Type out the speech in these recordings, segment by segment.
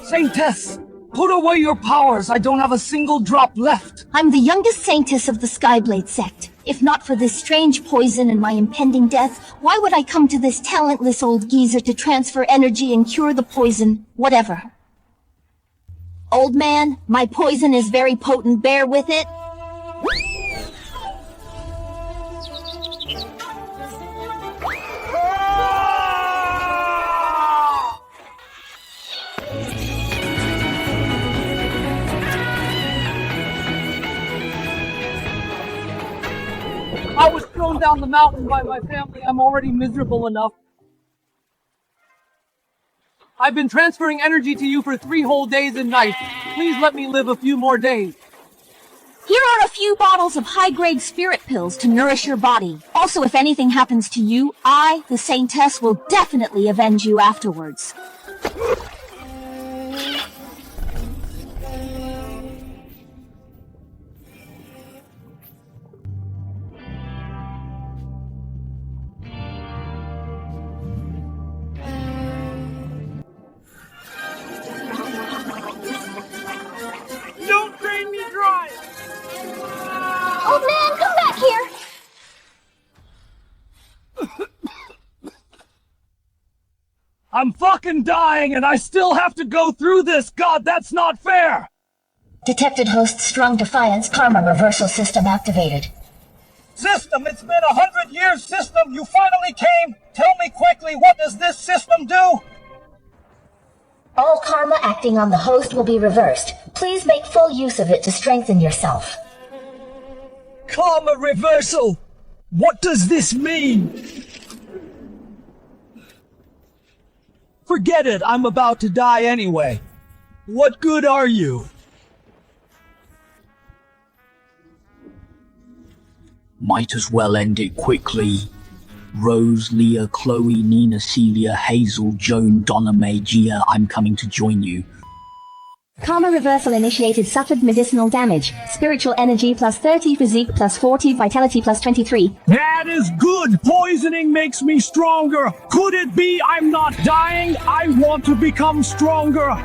Saintess, put away your powers. I don't have a single drop left. I'm the youngest Saintess of the Skyblade sect. If not for this strange poison and my impending death, why would I come to this talentless old geezer to transfer energy and cure the poison? Whatever. Old man, my poison is very potent. Bear with it. I was thrown down the mountain by my family. I'm already miserable enough. I've been transferring energy to you for 3 whole days and nights. Please let me live a few more days. Here are a few bottles of high-grade spirit pills to nourish your body. Also, if anything happens to you, I, the Saintess, will definitely avenge you afterwards. Don't drain me dry! Old man, come back here! I'm fucking dying and I still have to go through this! God, that's not fair! Detected host strong defiance, karma reversal system activated. System, it's been 100 years, system! You finally came! Tell me quickly, what does this system do? All karma acting on the host will be reversed. Please make full use of it to strengthen yourself. Karma reversal! What does this mean? Forget it, I'm about to die anyway. What good are you? Might as well end it quickly. Rose, Leah, Chloe, Nina, Celia, Hazel, Joan, Donna Mae, Gia, I'm coming to join you. Karma reversal initiated. Suffered medicinal damage. Spiritual energy plus 30, physique plus 40, vitality plus 23. That is good! Poisoning makes me stronger! Could it be I'm not dying? I want to become stronger!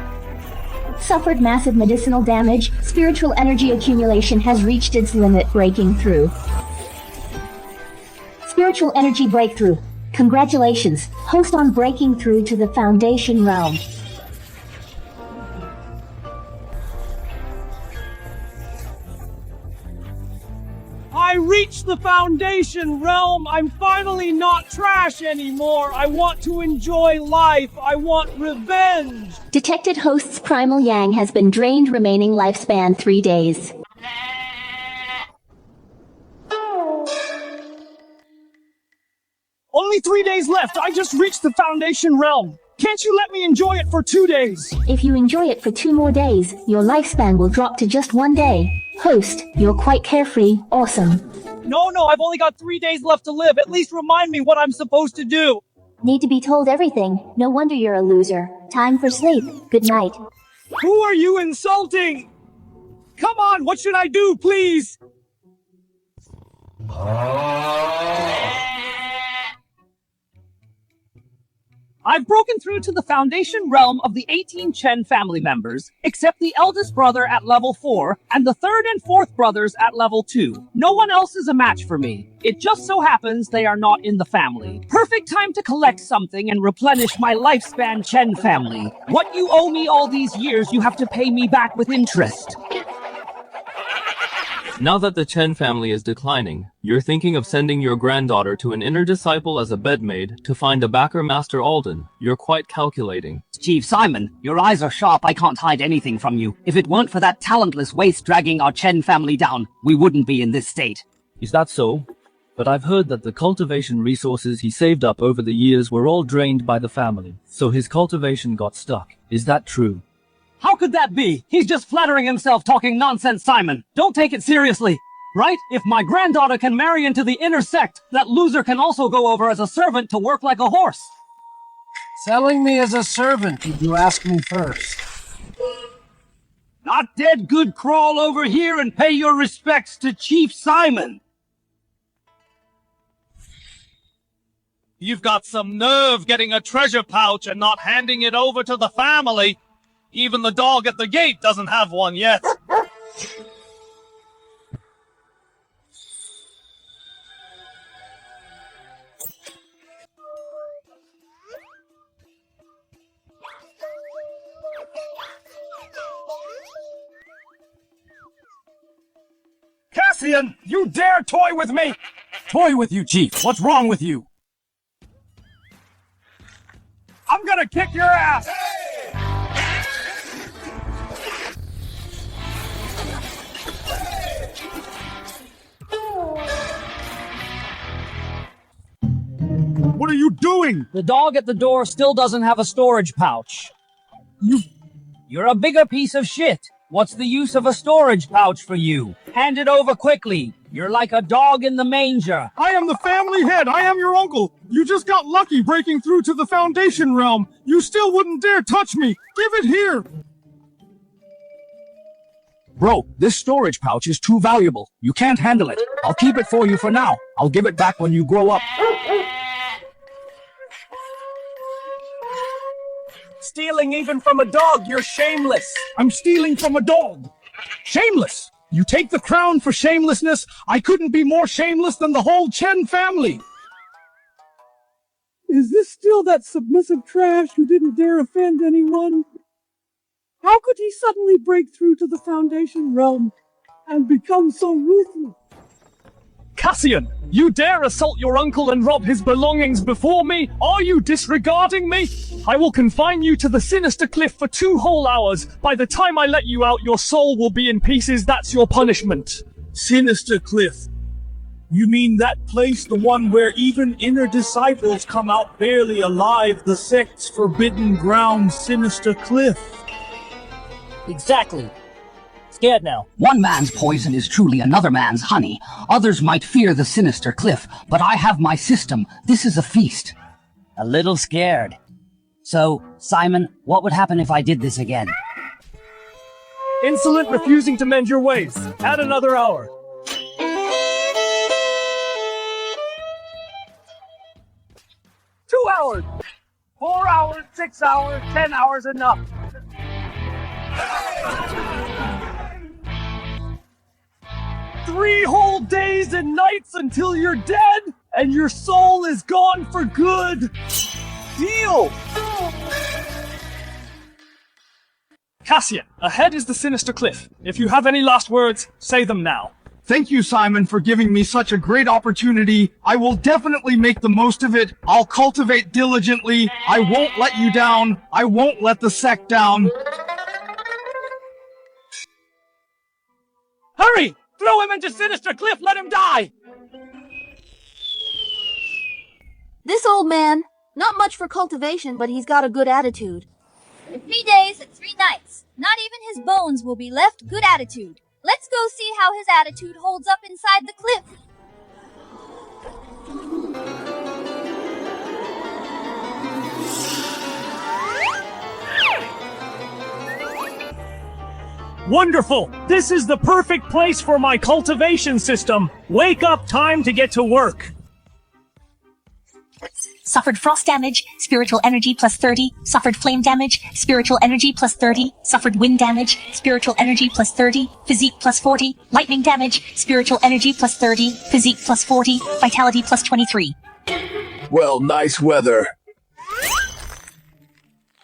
Suffered massive medicinal damage. Spiritual energy accumulation has reached its limit, breaking through. Spiritual energy breakthrough. Congratulations, host, on breaking through to the Foundation realm. I reached the Foundation realm! I'm finally not trash anymore! I want to enjoy life! I want revenge! Detected host's primal yang has been drained, remaining lifespan 3 days. Only 3 days left! I just reached the Foundation realm! Can't you let me enjoy it for 2 days? If you enjoy it for 2 more days, your lifespan will drop to just 1 day. Host, you're quite carefree. Awesome. No, I've only got 3 days left to live. At least remind me what I'm supposed to do. Need to be told everything. No wonder you're a loser. Time for sleep. Good night. Who are you insulting? Come on, what should I do, please? I've broken through to the Foundation realm of the 18 Chen family members, except the eldest brother at level 4, and the third and fourth brothers at level 2. No one else is a match for me. It just so happens they are not in the family. Perfect time to collect something and replenish my lifespan, Chen family. What you owe me all these years, you have to pay me back with interest. Now that the Chen family is declining, you're thinking of sending your granddaughter to an inner disciple as a bedmaid to find a backer, Master Alden. You're quite calculating. Chief Simon, your eyes are sharp. I can't hide anything from you. If it weren't for that talentless waste dragging our Chen family down, we wouldn't be in this state. Is that so? But I've heard that the cultivation resources he saved up over the years were all drained by the family, so his cultivation got stuck. Is that true? How could that be? He's just flattering himself talking nonsense, Simon. Don't take it seriously. Right? If my granddaughter can marry into the inner sect, that loser can also go over as a servant to work like a horse. Selling me as a servant, did you ask me first? Not dead good, crawl over here and pay your respects to Chief Simon. You've got some nerve getting a treasure pouch and not handing it over to the family. Even the dog at the gate doesn't have one yet. Cassian, you dare toy with me? Toy with you, Chief. What's wrong with you? I'm gonna kick your ass! What are you doing? The dog at the door still doesn't have a storage pouch. You're a bigger piece of shit. What's the use of a storage pouch for you? Hand it over quickly. You're like a dog in the manger. I am the family head. I am your uncle. You just got lucky breaking through to the Foundation realm. You still wouldn't dare touch me. Give it here. Bro, this storage pouch is too valuable. You can't handle it. I'll keep it for you for now. I'll give it back when you grow up. Stealing even from a dog, you're shameless. I'm stealing from a dog. Shameless. You take the crown for shamelessness. I couldn't be more shameless than the whole Chen family. Is this still that submissive trash who didn't dare offend anyone? How could he suddenly break through to the Foundation realm and become so ruthless? Cassian, you dare assault your uncle and rob his belongings before me? Are you disregarding me? I will confine you to the sinister cliff for 2 whole hours. By the time I let you out, your soul will be in pieces. That's your punishment. Sinister Cliff. You mean that place, the one where even inner disciples come out barely alive, the sect's forbidden ground, Sinister Cliff? Exactly. Scared now. One man's poison is truly another man's honey. Others might fear the sinister cliff, but I have my system. This is a feast. A little scared. So, Simon, what would happen if I did this again? Insolent refusing to mend your ways. Add another hour. 2 hours. 4 hours, 6 hours, 10 hours enough. 3 whole days and nights until you're dead, and your soul is gone for good. Deal! Cassian, ahead is the sinister cliff. If you have any last words, say them now. Thank you, Simon, for giving me such a great opportunity. I will definitely make the most of it. I'll cultivate diligently. I won't let you down. I won't let the sect down. Hurry! Throw him into Sinister Cliff! Let him die! This old man, not much for cultivation, but he's got a good attitude. In 3 days and 3 nights, not even his bones will be left good attitude. Let's go see how his attitude holds up inside the cliff. Wonderful! This is the perfect place for my cultivation system. Wake up, time to get to work. Suffered frost damage, spiritual energy plus 30. Suffered flame damage, spiritual energy plus 30. Suffered wind damage, spiritual energy plus 30. Physique plus 40. Lightning damage, spiritual energy plus 30. Physique plus 40. Vitality plus 23. Well, nice weather.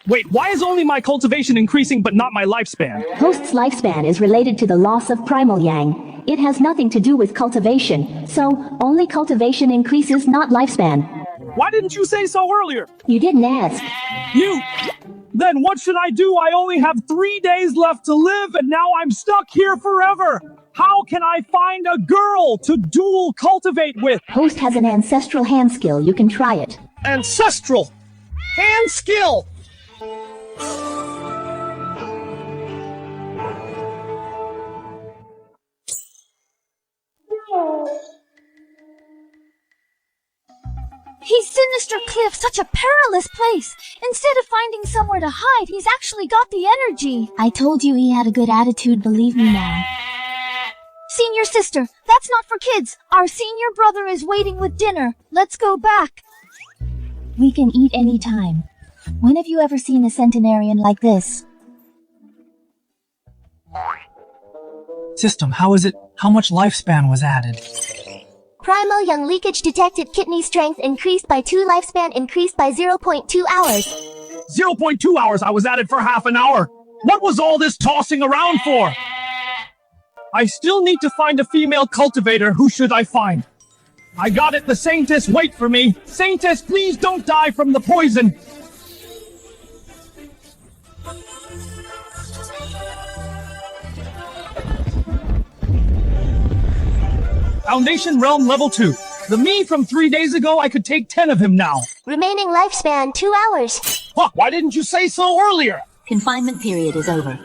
Wait, why is only my cultivation increasing but not my lifespan? Host's lifespan is related to the loss of primal yang. It has nothing to do with cultivation, so only cultivation increases, not lifespan. Why didn't you say so earlier? You didn't ask. Then what should I do? I only have 3 days left to live and now I'm stuck here forever. How can I find a girl to dual cultivate with? Host has an ancestral hand skill. You can try it. Ancestral hand skill! He's Sinister Cliff, such a perilous place. Instead of finding somewhere to hide, he's actually got the energy. I told you he had a good attitude, believe me now. Senior sister, that's not for kids. Our senior brother is waiting with dinner. Let's go back. We can eat any time. When have you ever seen a centenarian like this? System, how is it? How much lifespan was added? Primal young leakage detected. Kidney strength increased by 2, lifespan increased by 0.2 hours. 0.2 hours, I was at it for half an hour. What was all this tossing around for? I still need to find a female cultivator. Who should I find? I got it, the Saintess, wait for me. Saintess, please don't die from the poison. Foundation Realm Level 2. The me from 3 days ago, I could take 10 of him now. Remaining lifespan 2 hours. Fuck, why didn't you say so earlier? Confinement period is over.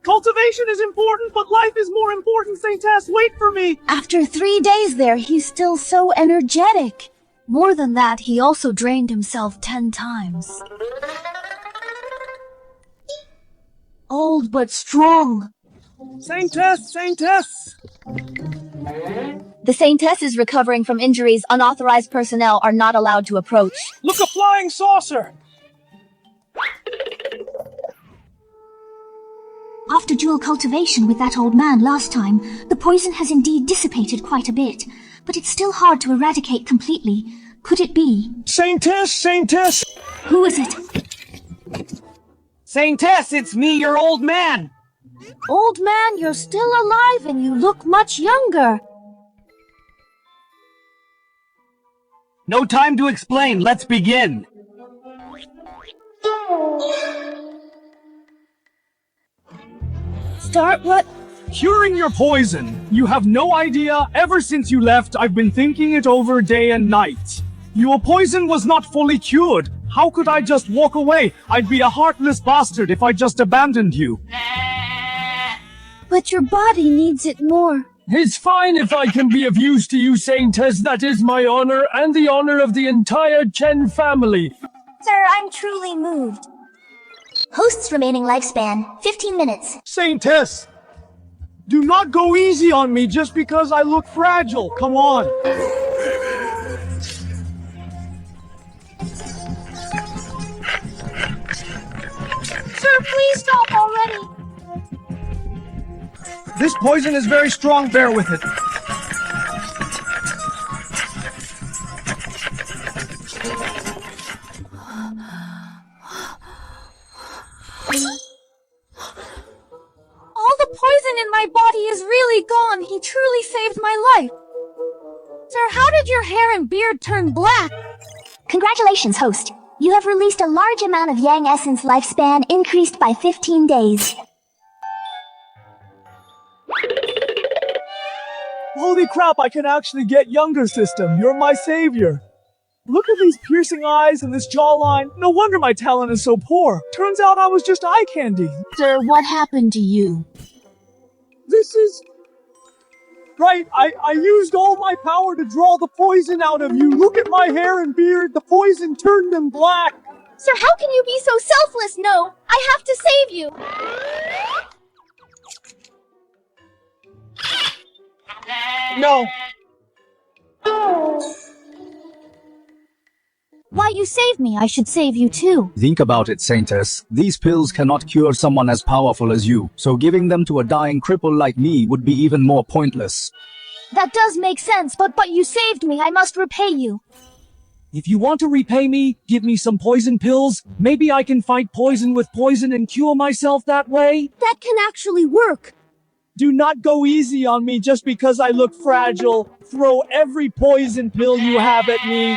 Cultivation is important, but life is more important, Saintess. Wait for me. After 3 days there, he's still so energetic. More than that, he also drained himself 10 times. Old but strong. Saintess, Saintess! The Saintess is recovering from injuries. Unauthorized personnel are not allowed to approach. Look, a flying saucer! After dual cultivation with that old man last time, the poison has indeed dissipated quite a bit, but it's still hard to eradicate completely. Could it be? Saintess, Saintess! Who is it? Saintess, it's me, your old man! Old man, you're still alive and you look much younger. No time to explain, let's begin. Start what? Curing your poison. You have no idea. Ever since you left, I've been thinking it over day and night. Your poison was not fully cured. How could I just walk away? I'd be a heartless bastard if I just abandoned you. But your body needs it more. It's fine if I can be of use to you, Saintess. That is my honor and the honor of the entire Chen family. Sir, I'm truly moved. Host's remaining lifespan, 15 minutes. Saintess! Do not go easy on me just because I look fragile. Come on. Sir, please stop already. This poison is very strong. Bear with it. All the poison in my body is really gone. He truly saved my life. Sir, how did your hair and beard turn black? Congratulations, host. You have released a large amount of Yang Essence. Lifespan increased by 15 days. Holy crap, I can actually get younger, system. You're my savior. Look at these piercing eyes and this jawline. No wonder my talent is so poor. Turns out I was just eye candy. Sir, what happened to you? This is... Right, I used all my power to draw the poison out of you. Look at my hair and beard. The poison turned them black. Sir, how can you be so selfless? No, I have to save you. No. Why you saved me, I should save you too. Think about it, Saintess. These pills cannot cure someone as powerful as you, so giving them to a dying cripple like me would be even more pointless. That does make sense, but you saved me. I must repay you. If you want to repay me, give me some poison pills. Maybe I can fight poison with poison and cure myself that way. That can actually work. Do not go easy on me just because I look fragile. Throw every poison pill you have at me.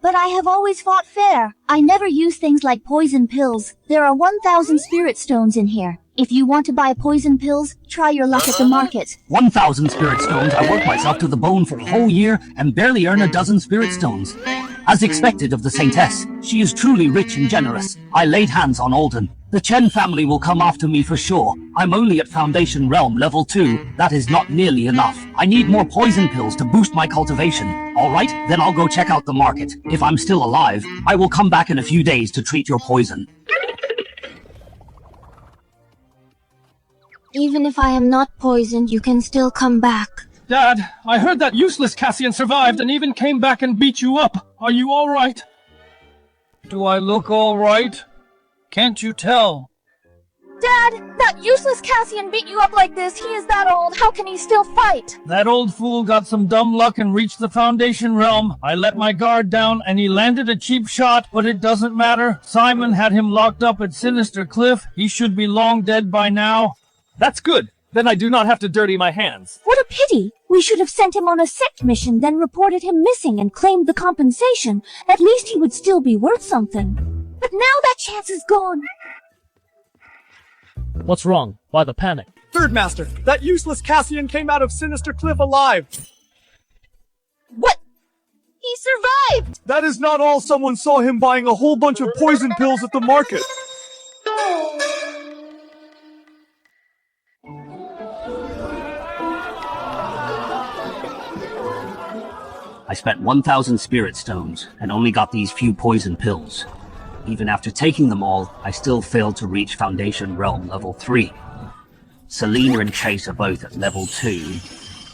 But I have always fought fair. I never use things like poison pills. There are 1,000 spirit stones in here. If you want to buy poison pills, try your luck at the market. 1,000 spirit stones. I work myself to the bone for a whole year and barely earn a dozen spirit stones. As expected of the Saintess, she is truly rich and generous. I laid hands on Alden. The Chen family will come after me for sure. I'm only at Foundation Realm Level 2. That is not nearly enough. I need more poison pills to boost my cultivation. Alright, then I'll go check out the market. If I'm still alive, I will come back in a few days to treat your poison. Even if I am not poisoned, you can still come back. Dad, I heard that useless Cassian survived and even came back and beat you up. Are you alright? Do I look alright? Can't you tell? Dad, that useless Cassian beat you up like this. He is that old. How can he still fight? That old fool got some dumb luck and reached the Foundation realm. I let my guard down and he landed a cheap shot, but it doesn't matter. Simon had him locked up at Sinister Cliff. He should be long dead by now. That's good. Then I do not have to dirty my hands. What a pity! We should have sent him on a sect mission, then reported him missing and claimed the compensation. At least he would still be worth something. But now that chance is gone. What's wrong? Why the panic? Third Master, that useless Cassian came out of Sinister Cliff alive. What? He survived! That is not all. Someone saw him buying a whole bunch of poison pills at the market. I spent 1,000 spirit stones and only got these few poison pills. Even after taking them all, I still failed to reach Foundation Realm level 3. Selena and Chase are both at level 2.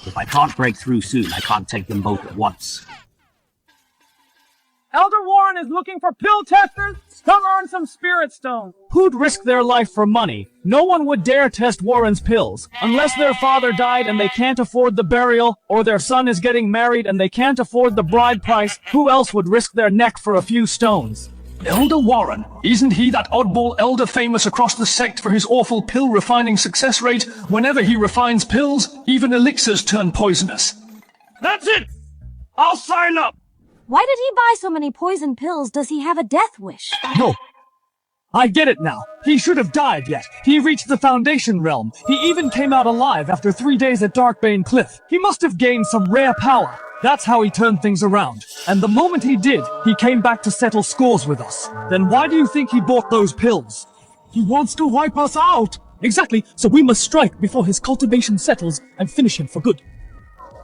If I can't break through soon, I can't take them both at once. Elder Warren is looking for pill testers. Come earn some spirit stones. Who'd risk their life for money? No one would dare test Warren's pills, unless their father died and they can't afford the burial, or their son is getting married and they can't afford the bride price. Who else would risk their neck for a few stones? Elder Warren? Isn't he that oddball elder famous across the sect for his awful pill refining success rate? Whenever he refines pills, even elixirs turn poisonous. That's it! I'll sign up! Why did he buy so many poison pills? Does he have a death wish? No. I get it now. He should have died yet. He reached the Foundation realm. He even came out alive after 3 days at Darkbane Cliff. He must have gained some rare power. That's how he turned things around. And the moment he did, he came back to settle scores with us. Then why do you think he bought those pills? He wants to wipe us out. Exactly, so we must strike before his cultivation settles and finish him for good.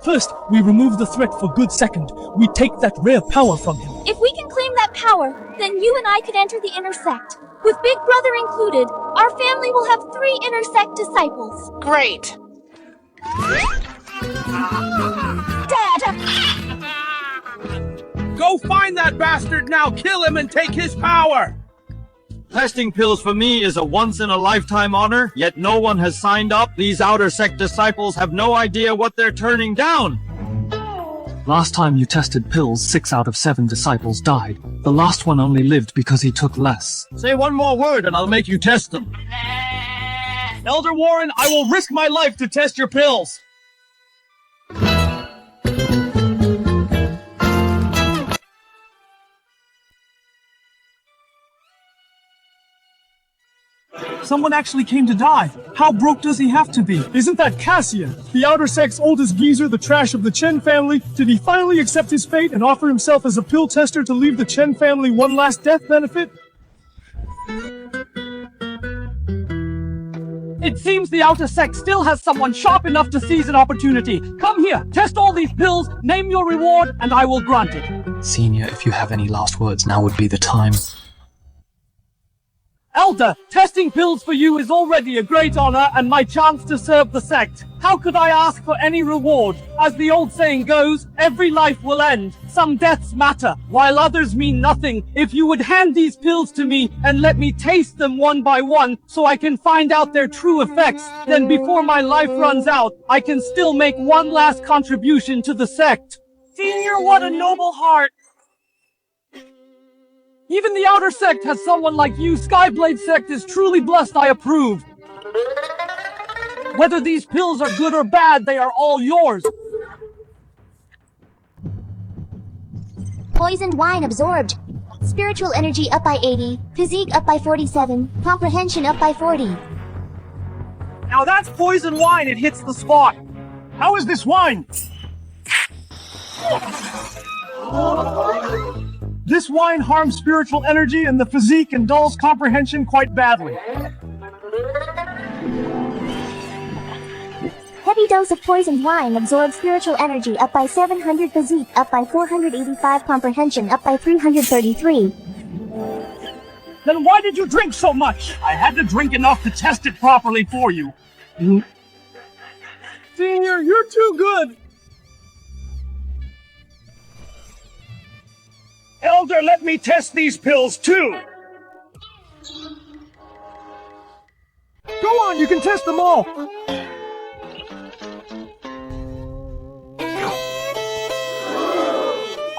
First, we remove the threat for good. Second, we take that rare power from him. If we can claim that power, then you and I could enter the inner sect. With Big Brother included, our family will have 3 inner sect disciples. Great. Dad! Go find that bastard now, kill him and take his power! Testing pills for me is a once-in-a-lifetime honor, yet no one has signed up. These outer sect disciples have no idea what they're turning down. Last time you tested pills, 6 out of 7 disciples died. The last one only lived because he took less. Say one more word and I'll make you test them. Elder Warren, I will risk my life to test your pills. Someone actually came to die. How broke does he have to be? Isn't that Cassian, the outer sect's oldest geezer, the trash of the Chen family? Did he finally accept his fate and offer himself as a pill tester to leave the Chen family one last death benefit? It seems the outer sect still has someone sharp enough to seize an opportunity. Come here, test all these pills, name your reward, and I will grant it. Senior, if you have any last words, now would be the time. Elder, testing pills for you is already a great honor and my chance to serve the sect. How could I ask for any reward? As the old saying goes, every life will end. Some deaths matter, while others mean nothing. If you would hand these pills to me and let me taste them one by one so I can find out their true effects, then before my life runs out, I can still make one last contribution to the sect. Senior, what a noble heart! Even the outer sect has someone like you. Skyblade sect is truly blessed. I approve. Whether these pills are good or bad, they are all yours. Poisoned wine absorbed. Spiritual energy up by 80. Physique up by 47. Comprehension up by 40. Now that's poison wine. It hits the spot. How is this wine? This wine harms spiritual energy and the physique and dulls comprehension quite badly. Heavy dose of poisoned wine absorbs spiritual energy up by 700. Physique up by 485. Comprehension up by 333. Then why did you drink so much? I had to drink enough to test it properly for you. Senior, you're too good. Elder, let me test these pills too. Go on, you can test them all.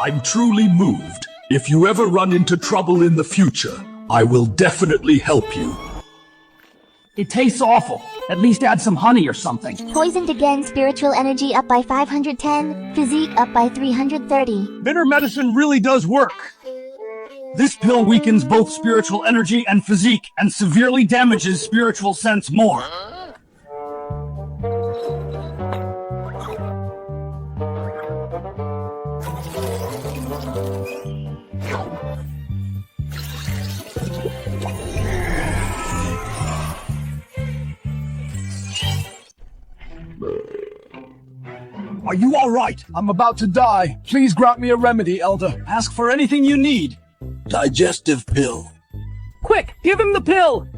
I'm truly moved. If you ever run into trouble in the future, I will definitely help you. It tastes awful. At least add some honey or something. Poisoned again, spiritual energy up by 510, physique up by 330. Bitter medicine really does work. This pill weakens both spiritual energy and physique, and severely damages spiritual sense more. Are you all right? I'm about to die. Please grant me a remedy, Elder. Ask for anything you need. Digestive pill. Quick, give him the pill!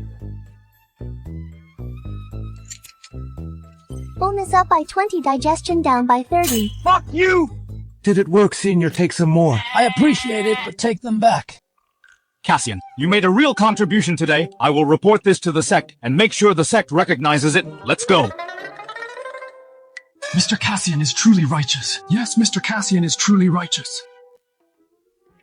Fullness up by 20, digestion down by 30. Fuck you! Did it work, Senior? Take some more. I appreciate it, but take them back. Cassian, you made a real contribution today. I will report this to the sect and make sure the sect recognizes it. Let's go. Mr. Cassian is truly righteous. Yes, Mr. Cassian is truly righteous.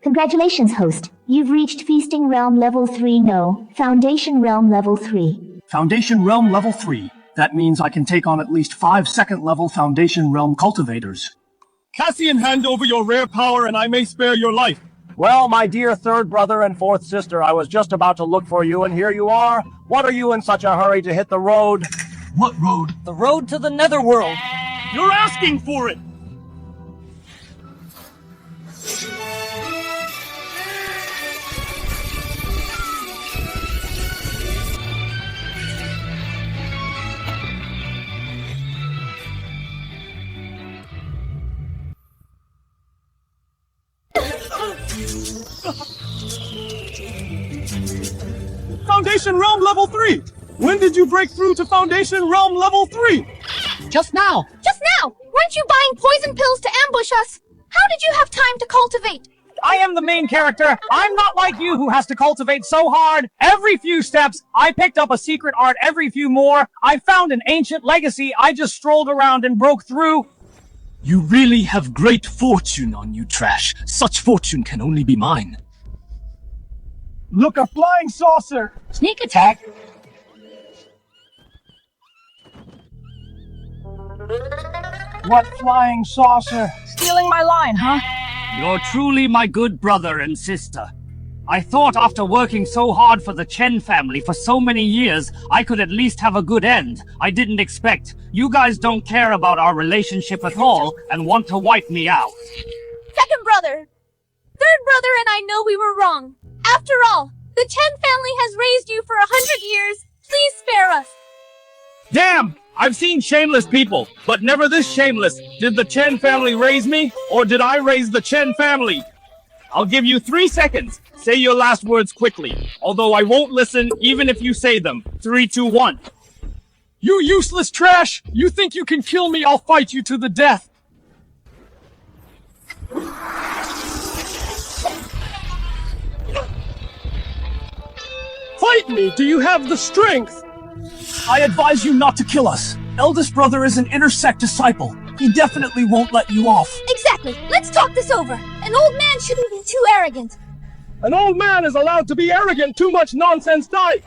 Congratulations, host. You've reached Feasting Realm Level 3. No, Foundation Realm Level 3. Foundation Realm Level 3. That means I can take on at least 5 second-level Foundation Realm cultivators. Cassian, hand over your rare power and I may spare your life. Well, my dear third brother and fourth sister, I was just about to look for you, and here you are. What are you in such a hurry to hit the road? What road? The road to the netherworld. You're asking for it! Foundation Realm Level 3! When did you break through to Foundation Realm Level 3? Just now! Weren't you buying poison pills to ambush us? How did you have time to cultivate? I am the main character. I'm not like you who has to cultivate so hard. Every few steps, I picked up a secret art every few more. I found an ancient legacy. I just strolled around and broke through. You really have great fortune on you, Trash. Such fortune can only be mine. Look, a flying saucer! Sneak attack. What flying saucer? Stealing my line, huh? You're truly my good brother and sister. I thought after working so hard for the Chen family for so many years, I could at least have a good end. I didn't expect. You guys don't care about our relationship at all and want to wipe me out. Second brother! Third brother and I know we were wrong. After all, the Chen family has raised you for 100 years. Please spare us. Damn! I've seen shameless people, but never this shameless. Did the Chen family raise me, or did I raise the Chen family? I'll give you 3 seconds. Say your last words quickly, although I won't listen even if you say them. 3, 2, 1. You useless trash! You think you can kill me, I'll fight you to the death! Fight me! Do you have the strength? I advise you not to kill us. Eldest brother is an inner sect disciple. He definitely won't let you off. Exactly. Let's talk this over. An old man shouldn't be too arrogant. An old man is allowed to be arrogant. Too much nonsense died.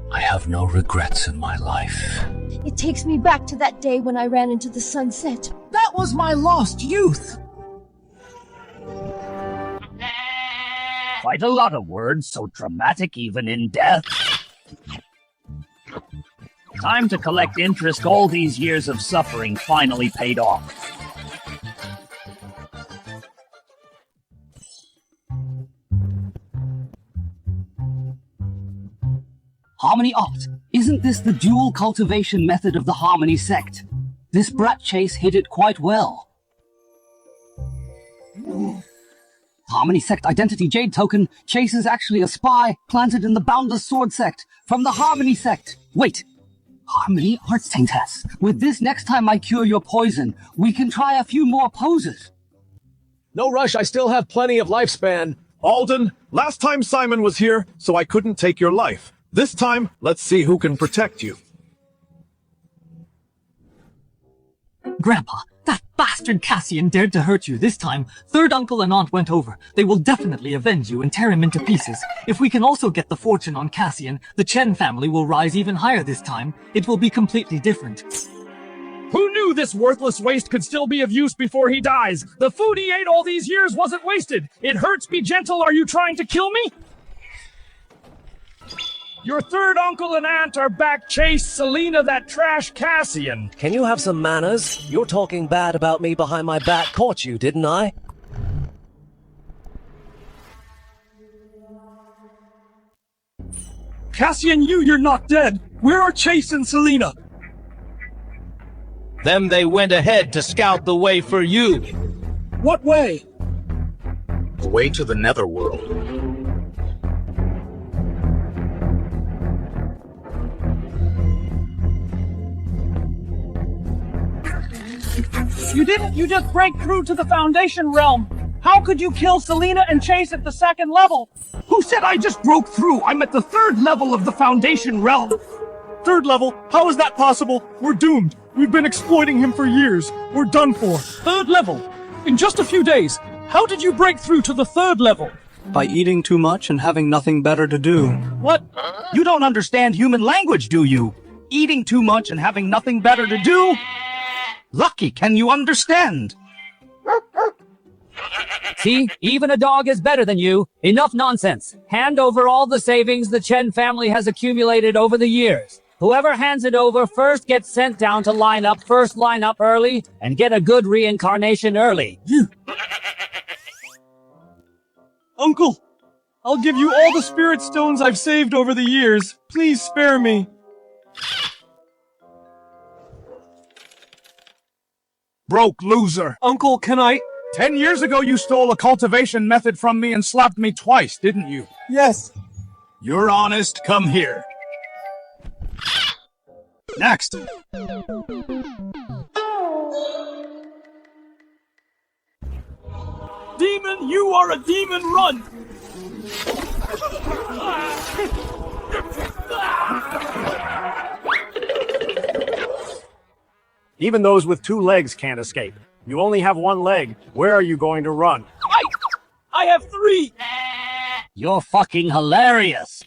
I have no regrets in my life. It takes me back to that day when I ran into the sunset. That was my lost youth. Quite a lot of words, so dramatic even in death. Time to collect interest. All these years of suffering finally paid off. Harmony Art. Isn't this the dual cultivation method of the Harmony sect? This brat Chase hid it quite well. Harmony sect identity jade token. Chase is actually a spy planted in the Boundless Sword sect from the Harmony sect. Wait. Harmony Art Saintess. With this, next time I cure your poison, we can try a few more poses. No rush, I still have plenty of lifespan. Alden, last time Simon was here, so I couldn't take your life. This time, let's see who can protect you. Grandpa, that bastard Cassian dared to hurt you this time. Third uncle and aunt went over. They will definitely avenge you and tear him into pieces. If we can also get the fortune on Cassian, the Chen family will rise even higher this time. It will be completely different. Who knew this worthless waste could still be of use before he dies? The food he ate all these years wasn't wasted. It hurts, be gentle. Are you trying to kill me? Your third uncle and aunt are back. Chase Selena, that trash Cassian. Can you have some manners? You're talking bad about me behind my back. Caught you, didn't I? Cassian, you're not dead. Where are Chase and Selena? Them they went ahead to scout the way for you. What way? The way to the netherworld. You didn't, you just break through to the Foundation realm. How could you kill Selena and Chase at the second level? Who said I just broke through? I'm at the third level of the Foundation realm. Third level? How is that possible? We're doomed. We've been exploiting him for years. We're done for. Third level? In just a few days. How did you break through to the third level? By eating too much and having nothing better to do. What? You don't understand human language, do you? Eating too much and having nothing better to do? Lucky, can you understand? See, even a dog is better than you. Enough nonsense. Hand over all the savings the Chen family has accumulated over the years. Whoever hands it over first gets sent down to line up early and get a good reincarnation early. Uncle, I'll give you all the spirit stones I've saved over the years. Please spare me. Broke loser. Uncle, can I? 10 years ago you stole a cultivation method from me and slapped me twice, didn't you? Yes. You're honest, come here. Next. Demon, you are a demon, run! Even those with 2 legs can't escape. You only have 1 leg. Where are you going to run? I have 3! You're fucking hilarious.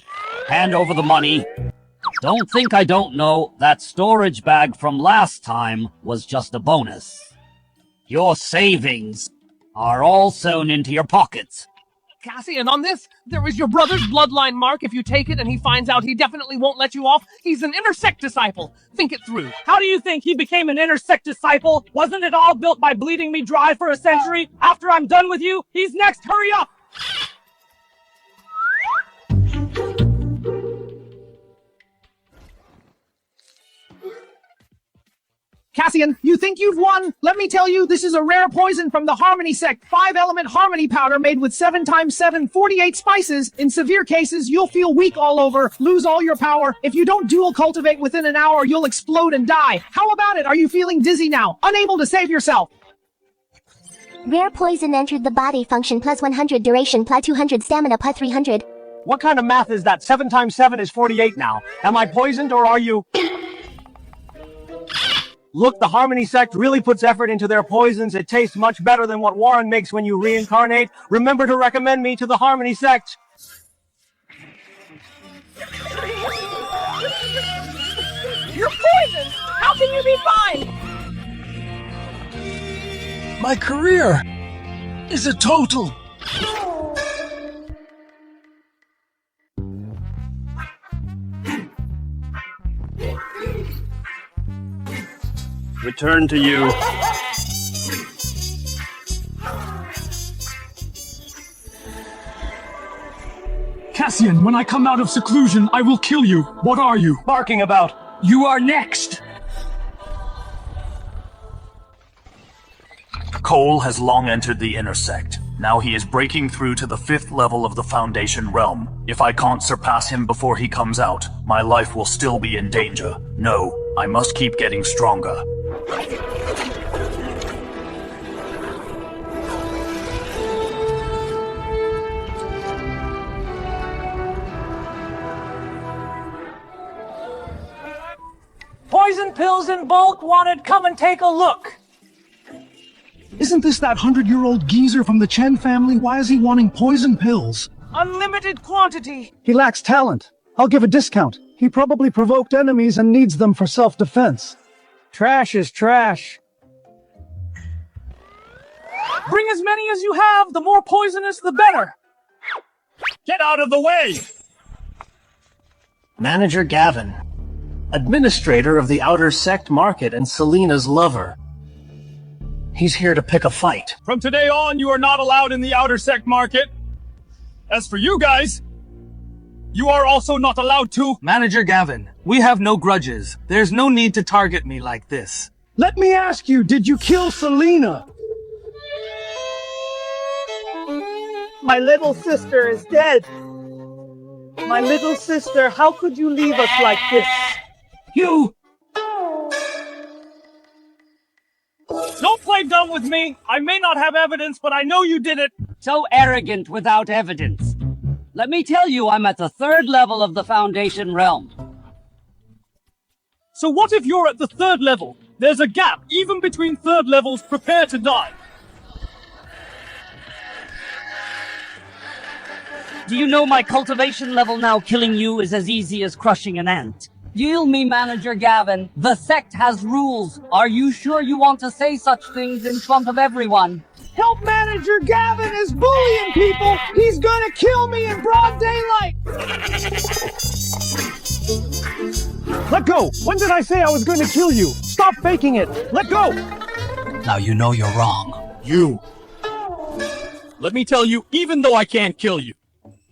Hand over the money. Don't think I don't know that storage bag from last time was just a bonus. Your savings are all sewn into your pockets. Cassian, on this, there is your brother's bloodline mark. If you take it and he finds out, he definitely won't let you off. He's an inner sect disciple. Think it through. How do you think he became an inner sect disciple? Wasn't it all built by bleeding me dry for a century? After I'm done with you, he's next. Hurry up! Cassian, you think you've won? Let me tell you, this is a rare poison from the Harmony sect. 5-element harmony powder made with 7 × 7, 48 spices. In severe cases, you'll feel weak all over, lose all your power. If you don't dual cultivate within an hour, you'll explode and die. How about it? Are you feeling dizzy now? Unable to save yourself? Rare poison entered the body. Function +100, duration +200, stamina +300. What kind of math is that? 7 × 7 is 48 now. Am I poisoned or are you... Look, the Harmony sect really puts effort into their poisons. It tastes much better than what Warren makes when you reincarnate. Remember to recommend me to the Harmony sect. You're poisoned! How can you be fine? My career is a total. Return to you. Cassian, when I come out of seclusion, I will kill you. What are you? Barking about. You are next! Cole has long entered the inner sect. Now he is breaking through to the 5th level of the Foundation realm. If I can't surpass him before he comes out, my life will still be in danger. No, I must keep getting stronger. poison pills in bulk wanted come and take a look. Isn't this that 100-year-old geezer from the Chen family? Why is he wanting poison pills? Unlimited quantity. He lacks talent. I'll give a discount. He probably provoked enemies and needs them for self-defense. Trash is trash. Bring as many as you have, the more poisonous the better. Get out of the way! Manager Gavin, administrator of the Outer Sect Market and Selena's lover. He's here to pick a fight. From today on, you are not allowed in the Outer Sect Market. As for you guys, you are also not allowed to. Manager Gavin, we have no grudges. There's no need to target me like this. Let me ask you, did you kill Selena? My little sister is dead. My little sister, how could you leave us like this? You! Don't play dumb with me! I may not have evidence, but I know you did it! So arrogant without evidence. Let me tell you, I'm at the 3rd level of the Foundation realm. So what if you're at the 3rd level? There's a gap, even between 3rd levels. Prepare to die. Do you know my cultivation level now killing you is as easy as crushing an ant? Deal me, Manager Gavin. The sect has rules. Are you sure you want to say such things in front of everyone? Help Manager Gavin is bullying people! He's gonna kill me in broad daylight! Let go! When did I say I was going to kill you? Stop faking it! Let go! Now you know you're wrong. You. Let me tell you, even though I can't kill you,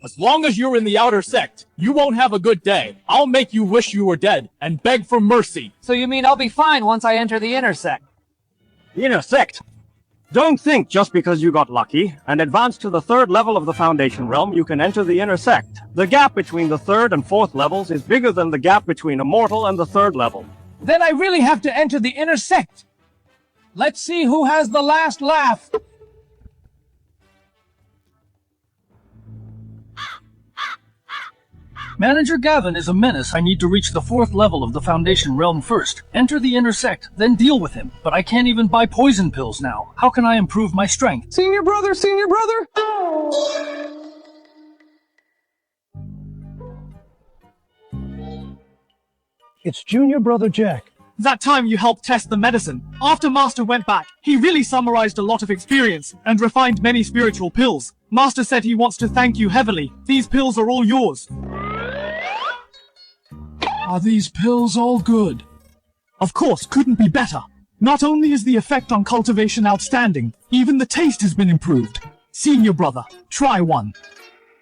as long as you're in the Outer Sect, you won't have a good day. I'll make you wish you were dead and beg for mercy. So you mean I'll be fine once I enter the Inner Sect? Inner Sect? Don't think just because you got lucky and advanced to the 3rd level of the Foundation realm, you can enter the Inner Sect. The gap between the 3rd and 4th levels is bigger than the gap between a mortal and the 3rd level. Then I really have to enter the Inner Sect. Let's see who has the last laugh. Manager Gavin is a menace. I need to reach the 4th level of the Foundation realm first. Enter the Inner Sect, then deal with him. But I can't even buy poison pills now. How can I improve my strength? Senior brother! Senior brother! It's Junior Brother Jack. That time you helped test the medicine. After Master went back, he really summarized a lot of experience and refined many spiritual pills. Master said he wants to thank you heavily. These pills are all yours. Are these pills all good? Of course, couldn't be better. Not only is the effect on cultivation outstanding, even the taste has been improved. Senior brother, try one.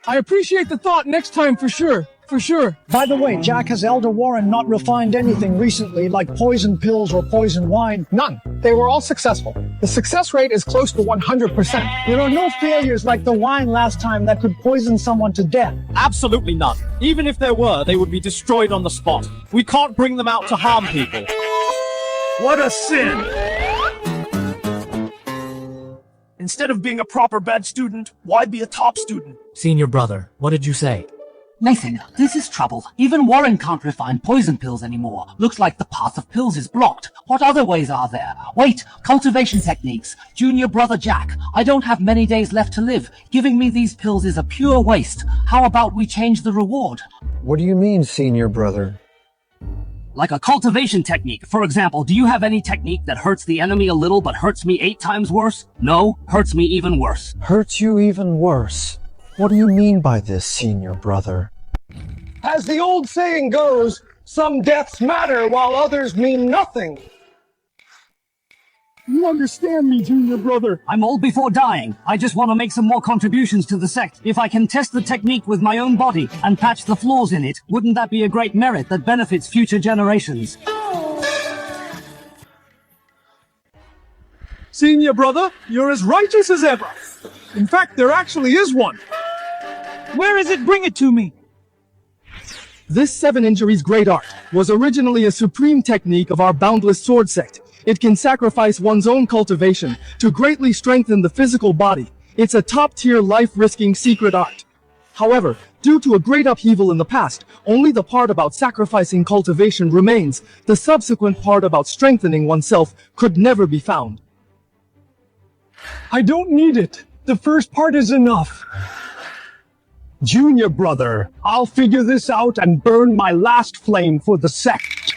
I appreciate the thought. Next time for sure. For sure. By the way, Jack, has Elder Warren not refined anything recently, like poison pills or poison wine? None. They were all successful. The success rate is close to 100%. There are no failures like the wine last time that could poison someone to death. Absolutely none. Even if there were, they would be destroyed on the spot. We can't bring them out to harm people. What a sin! Instead of being a proper bad student, why be a top student? Senior brother, what did you say? Nathan, this is trouble. Even Warren can't refine poison pills anymore. Looks like the path of pills is blocked. What other ways are there? Wait, cultivation techniques. Junior brother Jack, I don't have many days left to live. Giving me these pills is a pure waste. How about we change the reward? What do you mean, senior brother? Like a cultivation technique. For example, do you have any technique that hurts the enemy a little but hurts me 8 times worse? No, hurts me even worse. Hurts you even worse? What do you mean by this, senior brother? As the old saying goes, some deaths matter while others mean nothing. You understand me, junior brother. I'm old before dying. I just want to make some more contributions to the sect. If I can test the technique with my own body and patch the flaws in it, wouldn't that be a great merit that benefits future generations? Senior brother, you're as righteous as ever. In fact, there actually is one. Where is it? Bring it to me. This 7 Injuries Great Art was originally a supreme technique of our boundless sword sect. It can sacrifice one's own cultivation to greatly strengthen the physical body. It's a top-tier life-risking secret art. However, Due to a great upheaval in the past, only the part about sacrificing cultivation remains. The subsequent part about strengthening oneself could never be found. I don't need it. The first part is enough. Junior brother, I'll figure this out and burn my last flame for the sect.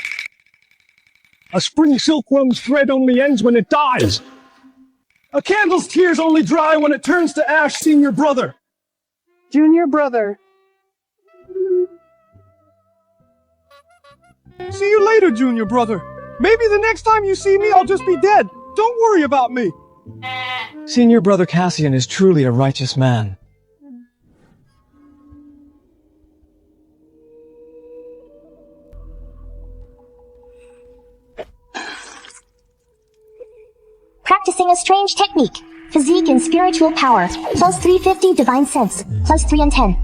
A spring silkworm's thread only ends when it dies. A candle's tears only dry when it turns to ash, senior brother. Junior brother. See you later, junior brother. Maybe the next time you see me, I'll just be dead. Don't worry about me. Senior brother Cassian is truly a righteous man. Practicing a strange technique. Physique and spiritual power. Plus 350 divine sense. Plus 3 and 10.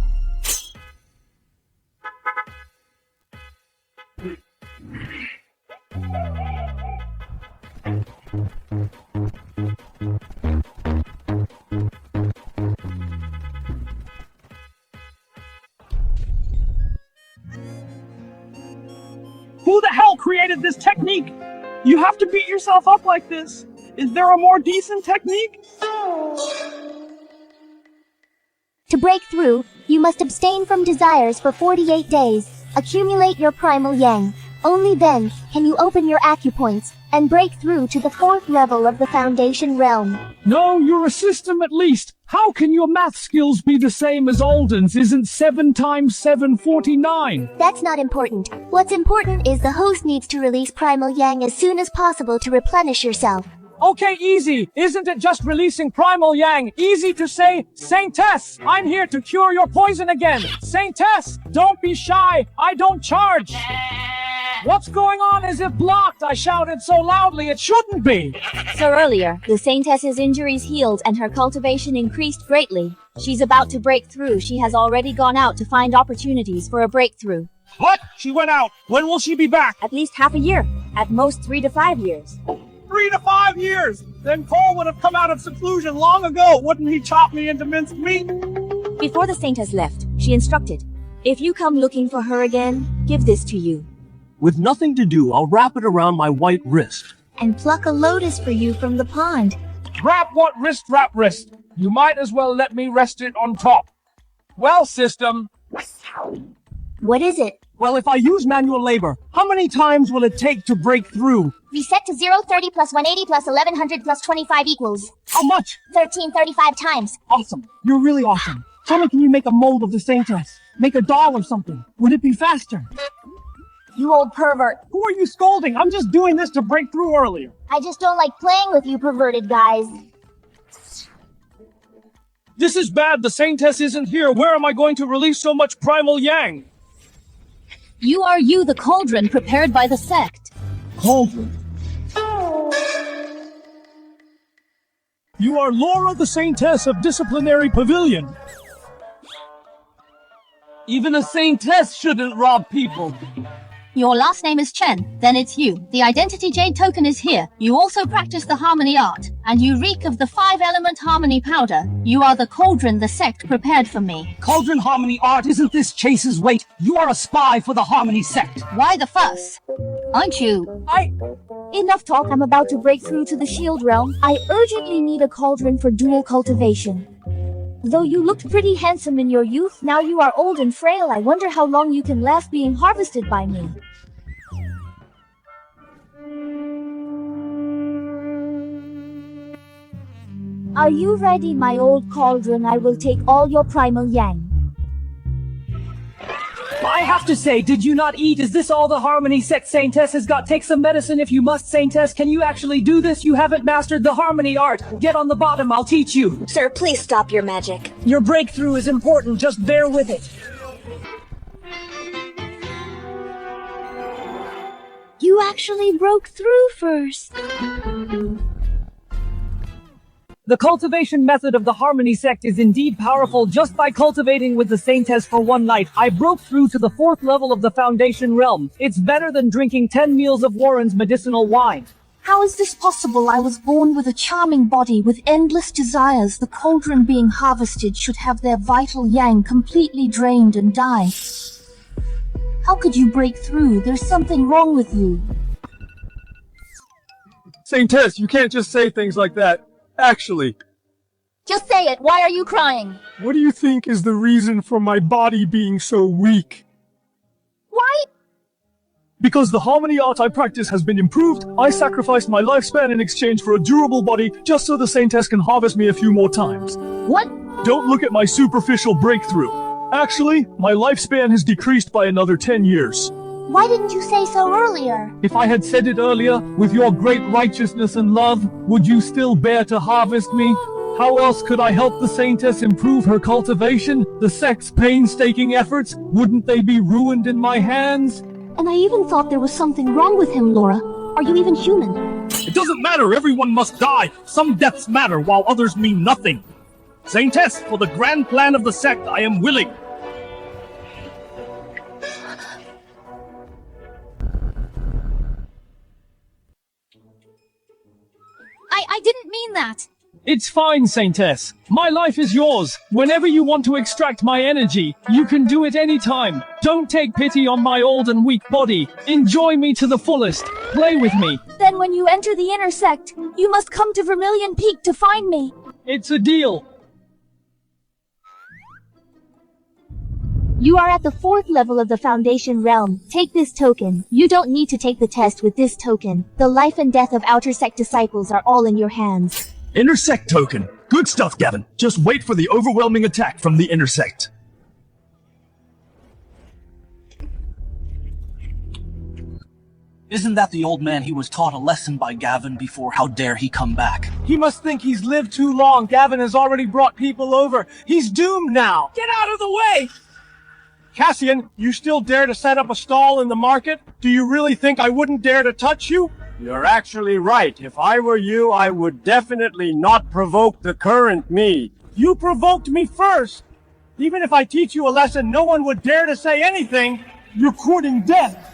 Who the hell created this technique? You have to beat yourself up like this. Is there a more decent technique? To break through, you must abstain from desires for 48 days. Accumulate your primal yang. Only then can you open your acupoints and break through to the 4th level of the foundation realm. No, you're a system at least. How can your math skills be the same as Alden's? Isn't 7 times 7 49? That's not important. What's important is the host needs to release primal yang as soon as possible to replenish yourself. Okay, easy. Isn't it just releasing primal yang? Easy to say, Saintess, I'm here to cure your poison again. Saintess, don't be shy. I don't charge. What's going on? Is it blocked? I shouted so loudly it shouldn't be. So earlier, the Saintess's injuries healed and her cultivation increased greatly. She's about to break through. She has already gone out to find opportunities for a breakthrough. What? She went out. When will she be back? At least half a year. At most 3 to 5 years. 3 to 5 years. Then Cole would have come out of seclusion long ago. Wouldn't he chop me into minced meat? Before the Saintess left, she instructed, if you come looking for her again, give this to you. With nothing to do, I'll wrap it around my white wrist. And pluck a lotus for you from the pond. Wrap what wrist? Wrap wrist. You might as well let me rest it on top. Well, system. What is it? Well, if I use manual labor, how many times will it take to break through? Reset to 030 plus 180 plus 1100 plus 25 equals. How much? 1335 times. Awesome. You're really awesome. Tell me, can you make a mold of the Saintess? Make a doll or something. Would it be faster? You old pervert. Who are you scolding? I'm just doing this to break through earlier. I just don't like playing with you perverted guys. This is bad. The Saintess isn't here. Where am I going to release so much primal yang? You are the cauldron prepared by the sect. Cauldron? You are Laura the Saintess of Disciplinary Pavilion. Even a Saintess shouldn't rob people. Your last name is Chen, then it's you. The identity jade token is here. You also practice the harmony art, and you reek of the 5-element harmony powder. You are the cauldron the sect prepared for me. Cauldron harmony art, isn't this Chase's weight? You are a spy for the harmony sect. Why the fuss? Aren't you? Enough talk, I'm about to break through to the shield realm. I urgently need a cauldron for dual cultivation. Though you looked pretty handsome in your youth, now you are old and frail. I wonder how long you can last being harvested by me. Are you ready, my old cauldron? I will take all your primal yang. I have to say, did you not eat? Is this all the harmony sect Saintess has got? Take some medicine if you must, Saintess. Can you actually do this? You haven't mastered the harmony art. Get on the bottom, I'll teach you. Sir, please stop your magic. Your breakthrough is important, just bear with it. You actually broke through first. The cultivation method of the harmony sect is indeed powerful. Just by cultivating with the Saintess for one night, I broke through to the 4th level of the foundation realm. It's better than drinking 10 meals of Warren's medicinal wine. How is this possible? I was born with a charming body with endless desires. The cauldron being harvested should have their vital yang completely drained and die. How could you break through? There's something wrong with you. Saintess, you can't just say things like that. Actually, Just say it. Why are you crying? what do you think is the reason for my body being so weak? Why? Because the harmony art I practice has been improved, I sacrificed my lifespan in exchange for a durable body just so the Saintess can harvest me a few more times. What? Don't look at my superficial breakthrough. Actually, my lifespan has decreased by another 10 years. Why didn't you say so earlier? If I had said it earlier, with your great righteousness and love, would you still bear to harvest me? How else could I help the Saintess improve her cultivation? The sect's painstaking efforts, wouldn't they be ruined in my hands? And I even thought there was something wrong with him, Laura. Are you even human? It doesn't matter, everyone must die. Some deaths matter, while others mean nothing. Saintess, for the grand plan of the sect, I am willing. I didn't mean that. It's fine, Saintess. My life is yours. Whenever you want to extract my energy, you can do it anytime. Don't take pity on my old and weak body. Enjoy me to the fullest. Play with me. Then when you enter the inner sect, you must come to Vermilion Peak to find me. It's a deal. You are at the 4th level of the Foundation Realm. Take this token. You don't need to take the test with this token. The life and death of Outer Sect disciples are all in your hands. Intersect token. Good stuff, Gavin. Just wait for the overwhelming attack from the Intersect. Isn't that the old man he was taught a lesson by Gavin before? How dare he come back? He must think he's lived too long. Gavin has already brought people over. He's doomed now. Get out of the way! Cassian, you still dare to set up a stall in the market? Do you really think I wouldn't dare to touch you? You're actually right. If I were you, I would definitely not provoke the current me. You provoked me first. Even if I teach you a lesson, no one would dare to say anything. You're courting death.